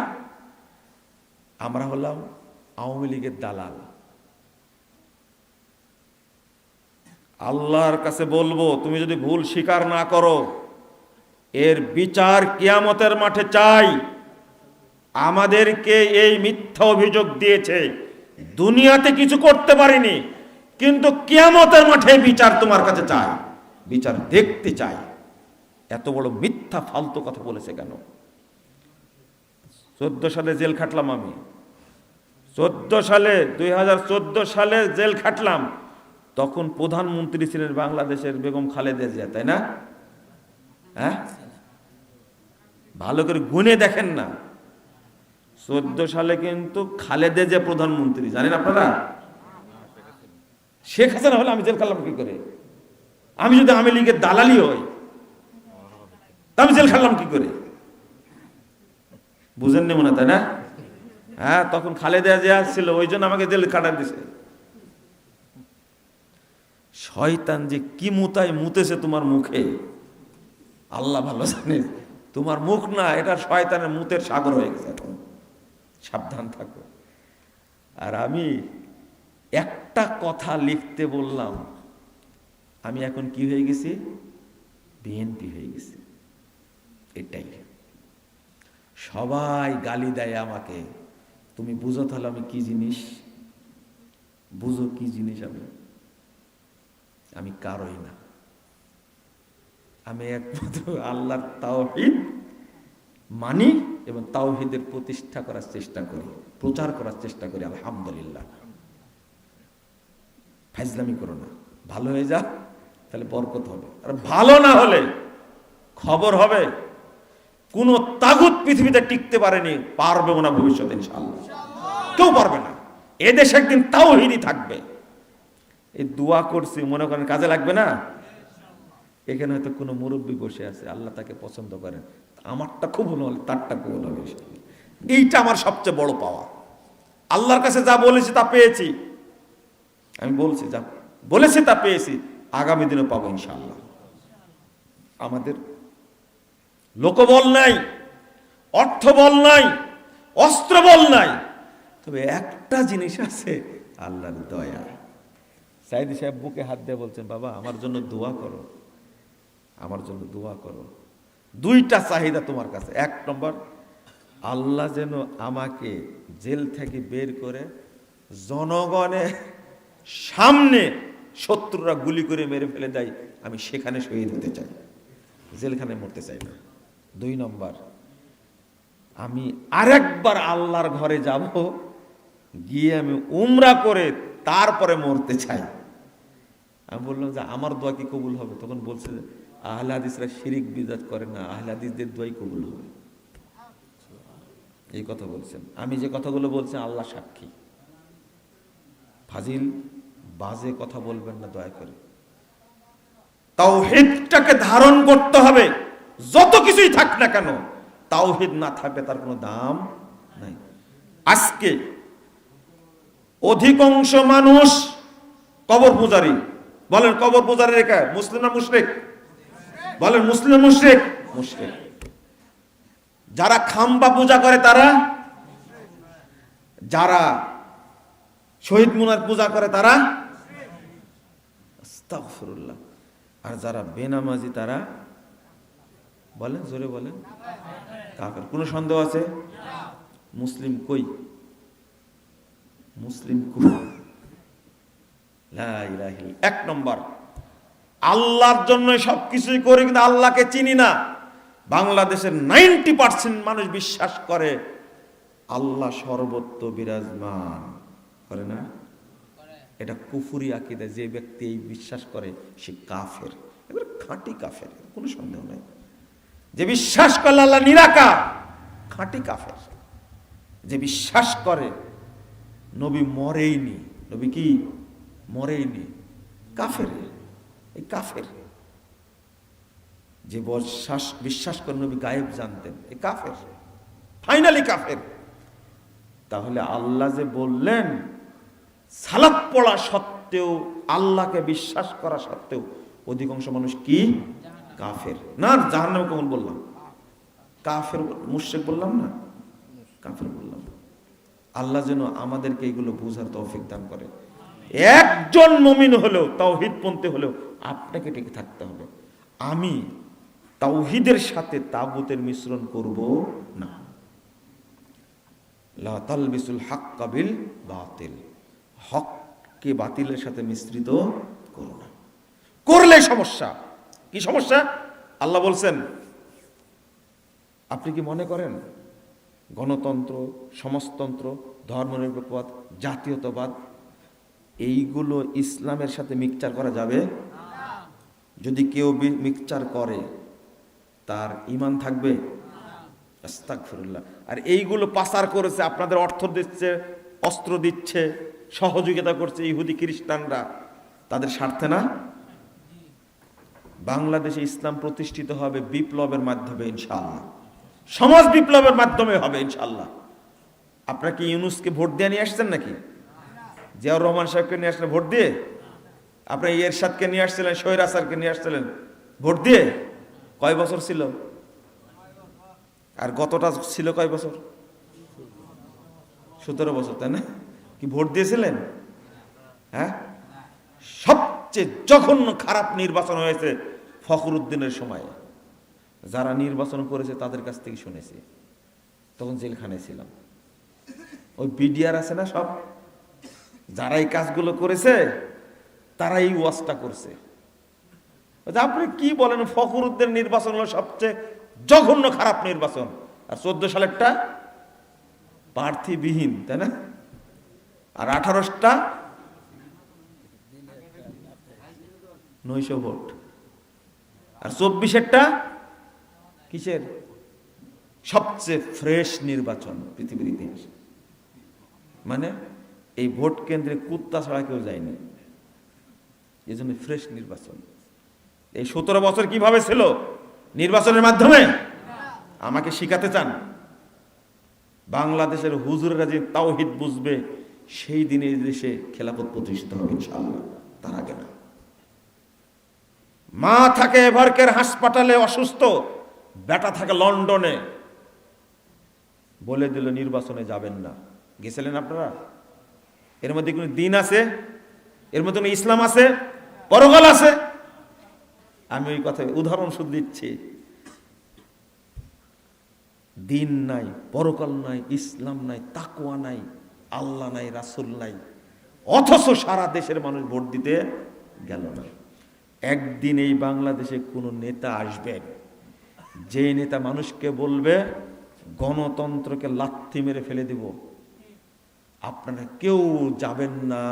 আমরা হলাম আওয়ামী লীগের দালাল। আল্লাহর কাছে বলবো, তুমি যদি ভুল স্বীকার না করো, এর বিচার কিয়ামতের মাঠে চাই। আমাদেরকে এই মিথ্যা অভিযোগ দিয়েছে, দুনিয়াতে কিছু করতে পারিনি, কিন্তু কিয়ামতের মাঠে বিচার তোমার কাছে চাই, বিচার দেখতে চাই। এত বড় মিথ্যা ফালতু কথা বলেছে কেন? 14 সালে জেল খাটলাম আমি। 2014 সালে জেল খাটলাম। তখন প্রধানমন্ত্রী ছিলেন বাংলাদেশের বেগম খালেদা জিয়া, তাই না? হ্যাঁ, ভালো করে গুনে দেখেন না। 14 সালে কিন্তু খালেদা জিয়া প্রধানমন্ত্রী, জানেন আপনারা? শেখ হাসিনা হলে আমি জেল খাটলাম কি করে? আমি যদি আওয়ামী লীগের দালালি হই, আমি জেল খাটলাম কি করে? বুঝেননি মনে, তাই না? হ্যাঁ, তখন খালেদা জিয়া ছিল, ওই জন্য আমাকে জেল কাটার দিছে। শয়তান যে কি মুতায় মুতেছে তোমার মুখে, আল্লাহ ভালো জানে। তোমার মুখ না, এটা শয়তানের মুতের সাগর হয়ে গেছে। এখন সাবধান থাকো। আর আমি একটা কথা লিখতে বললাম, আমি এখন কি হয়ে গেছি? বিএনপি হয়ে গেছি। এটাই সবাই গালি দেয় আমাকে। তুমি বুঝো তাহলে আমি কি জিনিস, বুঝো কি জিনিস। আমি কারোই না। আমি একমাত্র আল্লাহর তাওহীদ মানি এবং তাওহীদের প্রতিষ্ঠা করার চেষ্টা করি, প্রচার করার চেষ্টা করি। আলহামদুলিল্লাহ। ফাজলামি করো না। ভালো হয়ে যা, তাহলে বরকত হবে। আর ভালো না হলে খবর হবে। কোন তাগুত পৃথিবীতে টিকতে পারেনি, পারবেও না ভবিষ্যতে ইনশাআল্লাহ। কেউ পারবে না। এদেশে একদিন তাওহীদই থাকবে। এই দোয়া করছি, মনে করেন কাজে লাগবে না? এখানে হয়তো কোনো মুরব্বী বসে আছে, আল্লাহ তাকে পছন্দ করেন, আমারটা খুব হলো, তারটা কবুল হবে। এইটা আমার সবচেয়ে বড় পাওয়া। আল্লাহর কাছে যা বলেছি তা পেয়েছি। আমি বলছি যা বলেছি তা পেয়েছি, আগামী দিনে পাবো ইনশাআল্লাহ। আমাদের লোকবল নাই, অর্থবল নাই, অস্ত্রবল নাই, তবে একটা জিনিস আছে, আল্লাহর দয়া। সাইদি সাহেব বুকে হাত দিয়ে বলছেন, বাবা আমার জন্য দোয়া করো, আমার জন্য দোয়া করো। 2টা চাহিদা তোমার কাছে। 1 নম্বর, আল্লাহ যেন আমাকে জেল থেকে বের করে জনগণের সামনে শত্রুরা গুলি করে মেরে ফেলে দেয়, আমি সেখানে শহীদ হতে চাই, জেলখানে মরতে চাই না। 2 নম্বর, আমি আরেকবার আল্লাহর ঘরে যাব, গিয়ে আমি উমরা করে তারপরে মরতে চাই। আমি বললাম যে আমার দোয়া কি কবুল হবে? তখন বলছে যে আহলে হাদিসরা শিরিক বিদআত করে না, আহলে হাদিসদের দোয়াই কবুল হবে। এই কথা বলছেন। আমি যে কথাগুলো বলছি আল্লাহ সাক্ষী। ফাজিল বাজে কথা বলবেন না দয়া করে। তাওহীদটাকে ধারণ করতে হবে, যত কিছুই থাক না কেন। তাওহীদ না থাকলে তার কোনো দাম নাই। আজকে অধিকাংশ মানুষ কবর পূজারী। বলেন কবর পূজারী রেখা মুসলিম না মুশরিক? বলেন মুসলিম মুশরিক? মুশরিক। যারা খাম্বা পূজা করে তারা, যারা শহীদ মুনার পূজা করে তারা, আস্তাগফিরুল্লাহ। আর যারা বেনামাজি তারা, বলেন জোরে বলেন, কাফের। কোনো সন্দেহ আছে? মুসলিম কই? মুসলিম কুফর। লা ইলাহা ইল্লাল্লাহ। এক নম্বর, আল্লাহর জন্য সবকিছুই করি কিন্তু আল্লাহকে চিনি না। বাংলাদেশের 90% মানুষ বিশ্বাস করে আল্লাহ সর্বত্র বিরাজমান, করে না? এটা কুফরি আকীদা। যে ব্যক্তি এই বিশ্বাস করে সে কাফের, এবার খাঁটি কাফের, কোনো সন্দেহ নাই। যে বিশ্বাস করে আল্লাহ নিরাকার, খাঁটি কাফের। যে বিশ্বাস করে নবী মরেইনি, নবী কি মরেইনি, কাফের। এই কাফের। যে বিশ্বাস করে নবী গায়েব জানতেন, এই কাফের, ফাইনালি কাফের। তাহলে আল্লাহ যে বললেন সালাত পড়া সত্ত্বেও, আল্লাহকে বিশ্বাস করা সত্ত্বেও অধিকাংশ মানুষ কি কাফের না? জাহান্নামে কখন বললাম? কাফের, মুশরিক বললাম না, কাফের বললাম। আল্লাহ যেন আমাদেরকে এগুলো বোঝার তৌফিক দান করে। একজন মুমিন হলেও, তাওহীদপন্থী হলেও আপনাকে টিকে থাকতে হবে। আমি তাওহীদের সাথে তাগুতের মিশ্রণ করব না। লা তালবিসুল হাক্কা বিল বাতিল, হককে বাতিলের সাথে মিশ্রিত করো না। করলে সমস্যা। কি সমস্যা? আল্লাহ বলছেন, আপনি কি মনে করেন গণতন্ত্র, সমাজতন্ত্র, ধর্মনিরপেক্ষবাদ, জাতীয়তাবাদ এইগুলো ইসলামের সাথে মিক্সচার করা যাবে? যদি কেউ মিক্সচার করে তার ঈমান থাকবে? আস্তাগফিরুল্লাহ। আর এইগুলো পাচার করেছে, আপনাদের অর্থ দিচ্ছে, অস্ত্র দিচ্ছে, সহযোগিতা করছে ইহুদি খ্রিস্টানরা, তাদের স্বার্থে না? বাংলাদেশে ইসলাম প্রতিষ্ঠিত হবে বিপ্লবের মাধ্যমে ইনশাআল্লাহ, সমাজ বিপ্লবের মাধ্যমে হবে ইনশাআল্লাহ। আপনারা কি ইউনূসকে ভোট দিয়ে নিয়ে আসছেন নাকি? জিয়াউর রহমান সাহেবকে নিয়ে আসলেন ভোট দিয়ে? আপনারা এরশাদকে নিয়ে আসছিলেন, স্বৈরাচারকে নিয়ে আসছিলেন ভোট দিয়ে? কয় বছর ছিল? আর গতটা ছিল কয় বছর? 17 বছর, তাই না? কি ভোট দিয়েছিলেন? হ্যাঁ। সবচেয়ে জঘন্য খারাপ নির্বাচন হয়েছে ফখরুদ্দিনের সময়ে। যারা নির্বাচন করেছে তাদের কাছ থেকে শুনেছি, তখন জেলখানায় ছিলাম। ওই বিডিআর আছে না, সব যারা এই কাজগুলো করেছে তারা এই ওয়াজটা করছে। আপনি কি বলেন? ফখরুদ্দিন নির্বাচন হলো সবচেয়ে জঘন্য খারাপ নির্বাচন। আর 14 সালেরটা প্রার্থীবিহীন, তাই না? আর 18টা 900 ভোট। আর 24-এরটা কিসের? সবচেয়ে ফ্রেশ নির্বাচন পৃথিবীর ইতিহাসে। মানে এই ভোট কেন্দ্রে কুত্তা ছাড়া কেউ যায়নি, এই জন্য ফ্রেশ নির্বাচন। এই 17 বছর কিভাবে ছিল? নির্বাচনের মাধ্যমে। আমাকে শিখাতে চান? বাংলাদেশের হুজুরেরা যে তাওহীদ বুঝবে সেই দিনে এই দেশে খেলাফত প্রতিষ্ঠিত হবে ইনশাআল্লাহ, তার আগে না। মা থাকে এভারকের হাসপাতালে অসুস্থ, বেটা থাকে লন্ডনে, বলে দিল নির্বাচনে যাবেন না। গেছিলেন আপনারা? এর মধ্যে কোনো দিন আছে? এর মধ্যে কোনো ইসলাম আছে? পরকাল আছে? আমি ওই কথা উদাহরণ শুধু দিচ্ছি। দিন নাই, পরকাল নাই, ইসলাম নাই, তাকওয়া নাই, আল্লাহ নাই, রাসূল নাই, অথচ সারা দেশের মানুষ ভোট দিতে গেল না। একদিন এই বাংলাদেশে কোনো নেতা আসবেন, যে নেতা মানুষকে বলবে গণতন্ত্রকে লাথি মেরে ফেলে দিব, আপনারা কেউ যাবেন না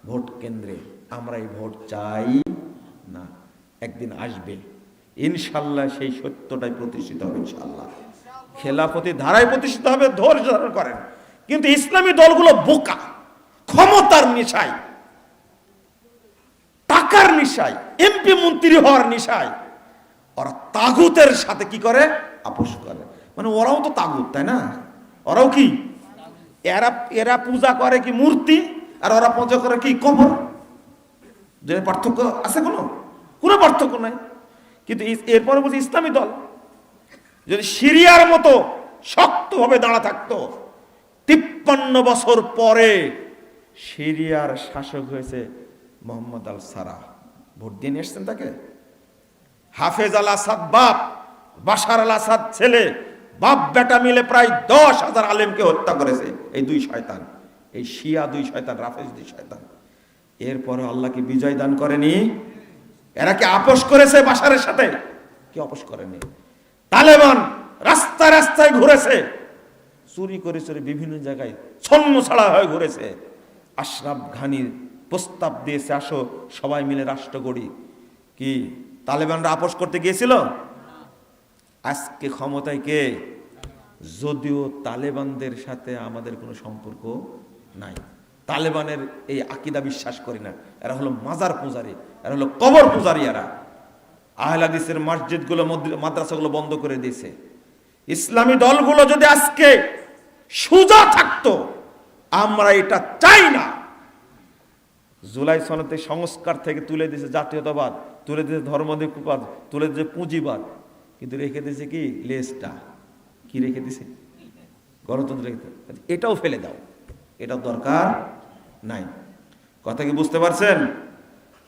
ভোট কেন্দ্রে, আমরা এই ভোট চাই না। একদিন আসবে ইনশাল্লাহ, সেই সত্যটাই প্রতিষ্ঠিত হবে ইনশাল্লাহ। খেলাফতি ধারায় প্রতিষ্ঠিত হবে, ধৈর্য ধারণ করেন। কিন্তু ইসলামী দলগুলো বোকা, ক্ষমতার নেশায়, টাকার নেশায়, এমপি মন্ত্রী হওয়ার নেশায় ওরা তাগুতের সাথে কি করে? আপোষ করে। মানে ওরাও তো তাগুত, তাই না? ওরাও কি? এরা পূজা করে কি মূর্তি, আর ওরা পূজা করে কি কবর। যে পার্থক্য আছে? কোনো পার্থক্য নাই। কিন্তু এরপরে বলছি ইসলামী দল যদি সিরিয়ার মতো শক্তভাবে দাঁড়া থাকতো, 53 বছর পরে সিরিয়ার শাসক হয়েছে মোহাম্মদ আল সারা, ভোট দিয়ে নিয়ে এসছেন তাকে। হাফেজ আল আসাদ বাপ, বাশার আল আসাদ ছেলে, বাপ বেটা মিলে প্রায় 10,000 আলেমকে হত্যা করেছে এই দুই শয়তান। এই শিয়া 2 শয়তান, রাফেজ 2 শয়তান। এরপরে আল্লাহ কি বিজয় দান করেনি? এরা কি আপোষ করেছে বাশারের সাথে? কি আপোষ করেনি। তালেবান রাস্তায় রাস্তায় ঘুরেছে, চুরি করে চুরি বিভিন্ন জায়গায় ছন্ন ছাড়া হয়ে ঘুরেছে। আশরাফ ঘানির প্রস্তাব দিয়েছে, আসো সবাই মিলে রাষ্ট্র গড়ি। কি তালেবানরা আপোষ করতে গিয়েছিল? আজকে ক্ষমতায় কে? যদিও তালেবানদের সাথে আমাদের কোনো সম্পর্ক নাই, তালেবানের এই আকীদা বিশ্বাস করি না। এরা হলো মাজার পূজারী, এরা হলো কবর পূজারী। এরা আহলে হাদিসের মসজিদগুলো, মাদ্রাসাগুলো বন্ধ করে দিয়েছে। ইসলামী দলগুলো যদি আজকে সোজা থাকতো, আমরা এটা চাই না। জুলাই সনদে সংস্কার থেকে তুলে দিয়েছে জাতীয়তাবাদ, তুলে দিয়েছে ধর্মনিরপেক্ষবাদ, তুলে দিয়েছে পুঁজিবাদ, কিন্তু রেখে দিয়েছে কি লেজটা? কি রেখে দিয়েছে? গণতন্ত্র রেখে। এটাও ফেলে দাও, এটা দরকার নাই। কথা কি বুঝতে পারছেন?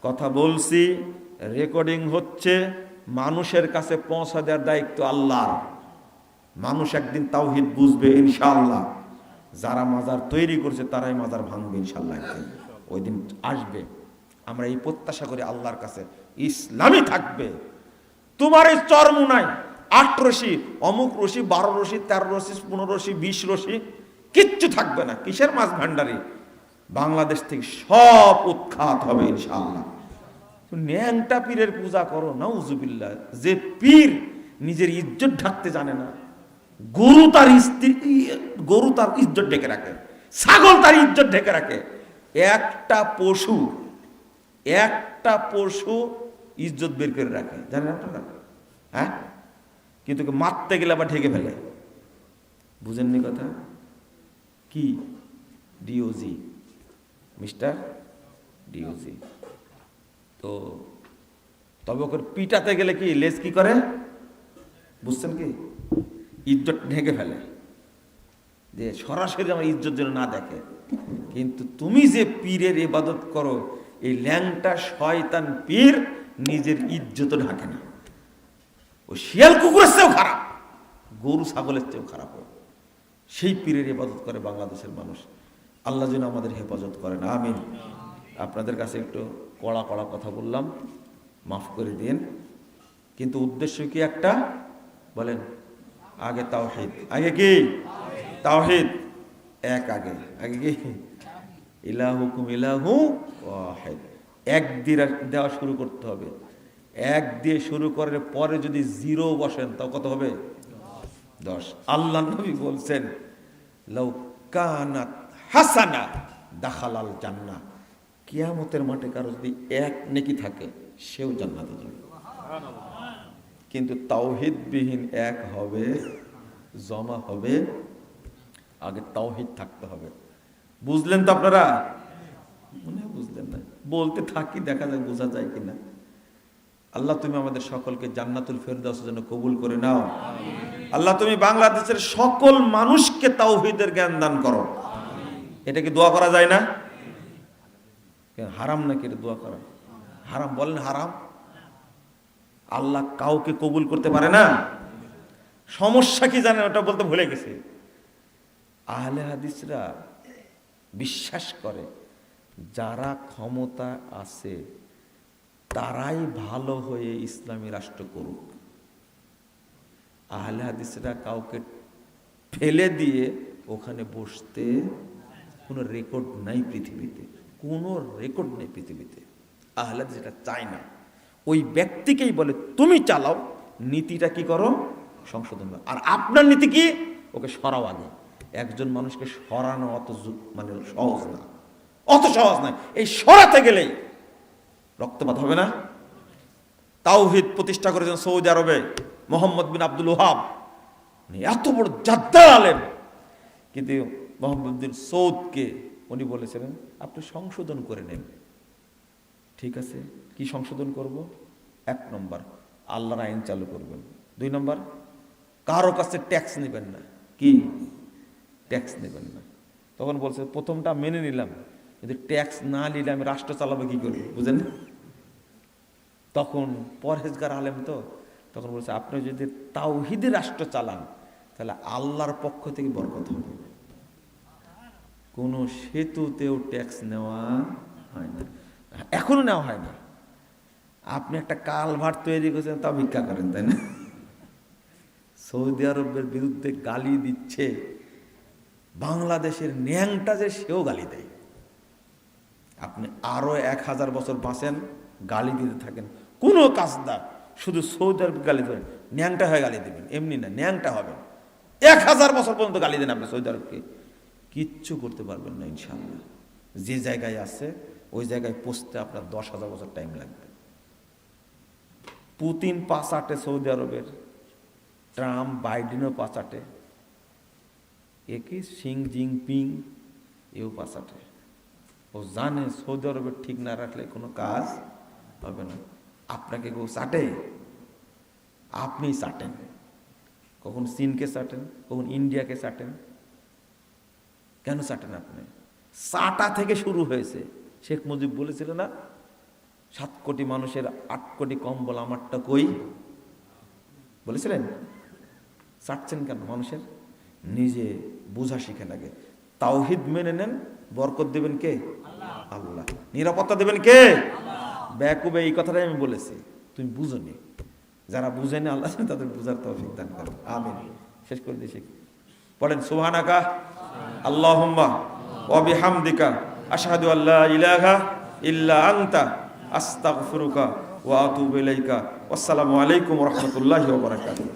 কথা বলছি, রেকর্ডিং হচ্ছে, মানুষের কাছে পৌঁছা দেওয়ার দায়িত্ব আল্লাহর। মানুষ একদিন তাওহীদ বুঝবে ইনশাআল্লাহ। যারা মাজার তৈরি করছে তারাই মাজার ভাঙবে ইনশাআল্লাহ, একদিন ওই দিন আসবে। আমরা এই প্রত্যাশা করি আল্লাহর কাছে, ইসলামই থাকবে। তোমার এই চরমুনায় 8 রশি, অমুক রশি, 12 রশি, 13 রশি, 15 রশি, 20 রশি কিচ্ছু থাকবে না। কিসের মাছ ভান্ডারি? বাংলাদেশ থেকে সব উৎখাত হবে ইনশাআল্লাহ। ন্যাংটা পীরের পূজা করো, নাউজুবিল্লাহ। যে পীর নিজের ইজ্জত ঢাকতে জানে না, গরু তার ইজ্জত ঢেকে রাখে, ছাগল তার ইজ্জত ঢেকে রাখে। একটা পশু ইজ্জত বের করে রাখে, জানেন আপনারা? হ্যাঁ, কিন্তু মারতে গেলে আবার ঢেকে ফেলে। বুঝেননি কথা? কি ডিওজি, মিস্টার ডিওজি। তো তবে ওকে পিটাতে গেলে কি লেজ কি করে বুঝছেন কি? ইজ্জত ঢেকে ফেলে, যে সরাসরি আমার ইজ্জত যেন না দেখে। কিন্তু তুমি যে পীরের ইবাদত করো, এই ল্যাংটা শয়তান পীর নিজের ইজ্জত ঢাকে না। ও শিয়াল কুকুরের চেয়েও খারাপ, গরু ছাগলের চেয়েও খারাপ। সেই পীরের ইবাদত করে বাংলাদেশের মানুষ। আল্লাহ যেন আমাদের হেফাজত করেন, আমিন। আপনাদের কাছে একটু কড়া কড়া কথা বললাম, মাফ করে দিন। কিন্তু উদ্দেশ্য কি একটা বলেন? আগে তাওহীদ, আগে কি তাওহীদ, এক আগে কি ইলাহুকুম ইলাহু ওয়াহিদ। এক দিয়ে দেওয়া শুরু করতে হবে। এক দিয়ে শুরু করার পরে যদি 0 বসেন তাও কত হবে? 10। আল্লাহ নবী বলছেন, লাউ কানাত হাসানা দাখালাল জান্নাহ। কিয়ামতের মাঠে কারো যদি 1 নেকি থাকে, সেও জান্নাতে যাবে। কিন্তু তাওহীদবিহীন 1 হবে, জমা হবে। আগে তাওহীদ থাকতে হবে। বুঝলেন তো আপনারা? মনে বুঝলেন না? বলতে থাকি, দেখা যায় বোঝা যায় কিনা। আল্লাহ তুমি আমাদের সকলকে জান্নাতুল ফেরদাউসের জন্য কবুল করে নাও। আল্লাহ তুমি বাংলাদেশের সকল মানুষকে তাওহীদের জ্ঞান দান করো। এটা কি দোয়া করা যায় না? হারাম নাকি এটা দোয়া করা? হারাম বলেন, হারাম। আল্লাহ কাউকে কবুল করতে পারে না। সমস্যা কি জানেন? ওটা বলতে ভুলে গেছি। আহলে হাদিসরা বিশ্বাস করে যারা ক্ষমতা আছে তারাই ভালো হয়ে ইসলামী রাষ্ট্র করুক। আহলে হাদিসরা কাউকে ফেলে দিয়ে ওখানে বসতে কোনো রেকর্ড নাই পৃথিবীতে, কোনো রেকর্ড নেই পৃথিবীতে। আহলে হাদিস এটা চায় না। ওই ব্যক্তিকেই বলে তুমি চালাও, নীতিটা কি করো সংশোধন করো। আর আপনার নীতি কি? ওকে সরাও আগে। একজন মানুষকে সরানো অত মানে সহজ না, অত সহজ নয়। এই সরাতে গেলেই রক্তপাত হবে না? তাওহীদ প্রতিষ্ঠা করেছেন সৌদি আরবে মোহাম্মদ বিন আব্দুল ওহাব, এত বড় জাদ্দার আলেম। কিন্তু মোহাম্মদ বিন সৌদকে উনি বলেছিলেন আপনি সংশোধন করে নেন। ঠিক আছে, কি সংশোধন করব? 1 নম্বর আল্লাহর আইন চালু করবেন। 2 নম্বর কারো কাছে ট্যাক্স নেবেন না। কি ট্যাক্স নেবেন না? তখন বলছে প্রথমটা মেনে নিলাম, যদি ট্যাক্স না নিলে আমি রাষ্ট্র চালাবো কি করি? বুঝেন না? তখন পরহেজগার আলেম তো, তখন বলছে আপনি যদি তাওহীদের রাষ্ট্র চালান তাহলে আল্লাহর পক্ষ থেকে বরকত হবে। কোনো সেতুতেও ট্যাক্স নেওয়া হয় না, এখনো নেওয়া হয় না। আপনি একটা কালভার্ট তৈরি করেছেন, তা ভিক্ষা করেন, তাই না? সৌদি আরবের বিরুদ্ধে গালি দিচ্ছে, বাংলাদেশের ন্যাংটা যে সেও গালি দেয়। আপনি আরো 1000 বছর বাঁচেন, গালি দিতে থাকেন, কোনো কাজ না, শুধু সৌদি আরব গালি দেবেন, ন্যাংটা হয়ে গালি দেবেন, এমনি না, ন্যাংটা হবেন। 1000 বছর পর্যন্ত গালি দেন আপনি সৌদি আরবকে, কিচ্ছু করতে পারবেন না ইনশাআল্লাহ। যে জায়গায় আছে ওই জায়গায় পৌঁছতে আপনার 10,000 বছর টাইম লাগবে। পুতিন পাঁচাটে সৌদি আরবের, ট্রাম্প বাইডেনও পাঁচাটে, একই শি জিনপিং এও পাঁচাটে। ও জানে সৌদি আরবের ঠিক না রাখলে কোনো কাজ হবে না। আপনাকে কেউ চাটে? আপনি চাটেন, কখন চীনকে চাটেন, কখন ইন্ডিয়াকে চাটেন। কেন চাটেন আপনি? চাটা থেকে শুরু হয়েছে। শেখ মুজিব বলেছিল না, 7 কোটি মানুষের 8 কোটি কম্বল আমারটা কই, বলেছিলেন? চাটছেন কেন মানুষের? নিজে বোঝা শিখে লাগে। তাওহীদ মেনে নেন, বরকত দেবেন কে? আল্লাহ। নিরাপত্তা দেবেন কে? বেকুবে এই কথাটাই আমি বলেছি, তুমি বুঝোনি। যারা বুঝেনি আল্লাহ তাদের বুঝার তৌফিক দান করেন, আমিন। শেষ করে দিয়েছি, পড়েন সুবহানাকা আল্লাহুম্মা ওয়া বিহামদিকা আশহাদু আল্লা ইলাহা ইল্লা আনতা আস্তাগফিরুকা ওয়া আতুবু ইলাইকা। আসসালামু আলাইকুম ওয়া রাহমাতুল্লাহি ওয়া বারাকাতুহু।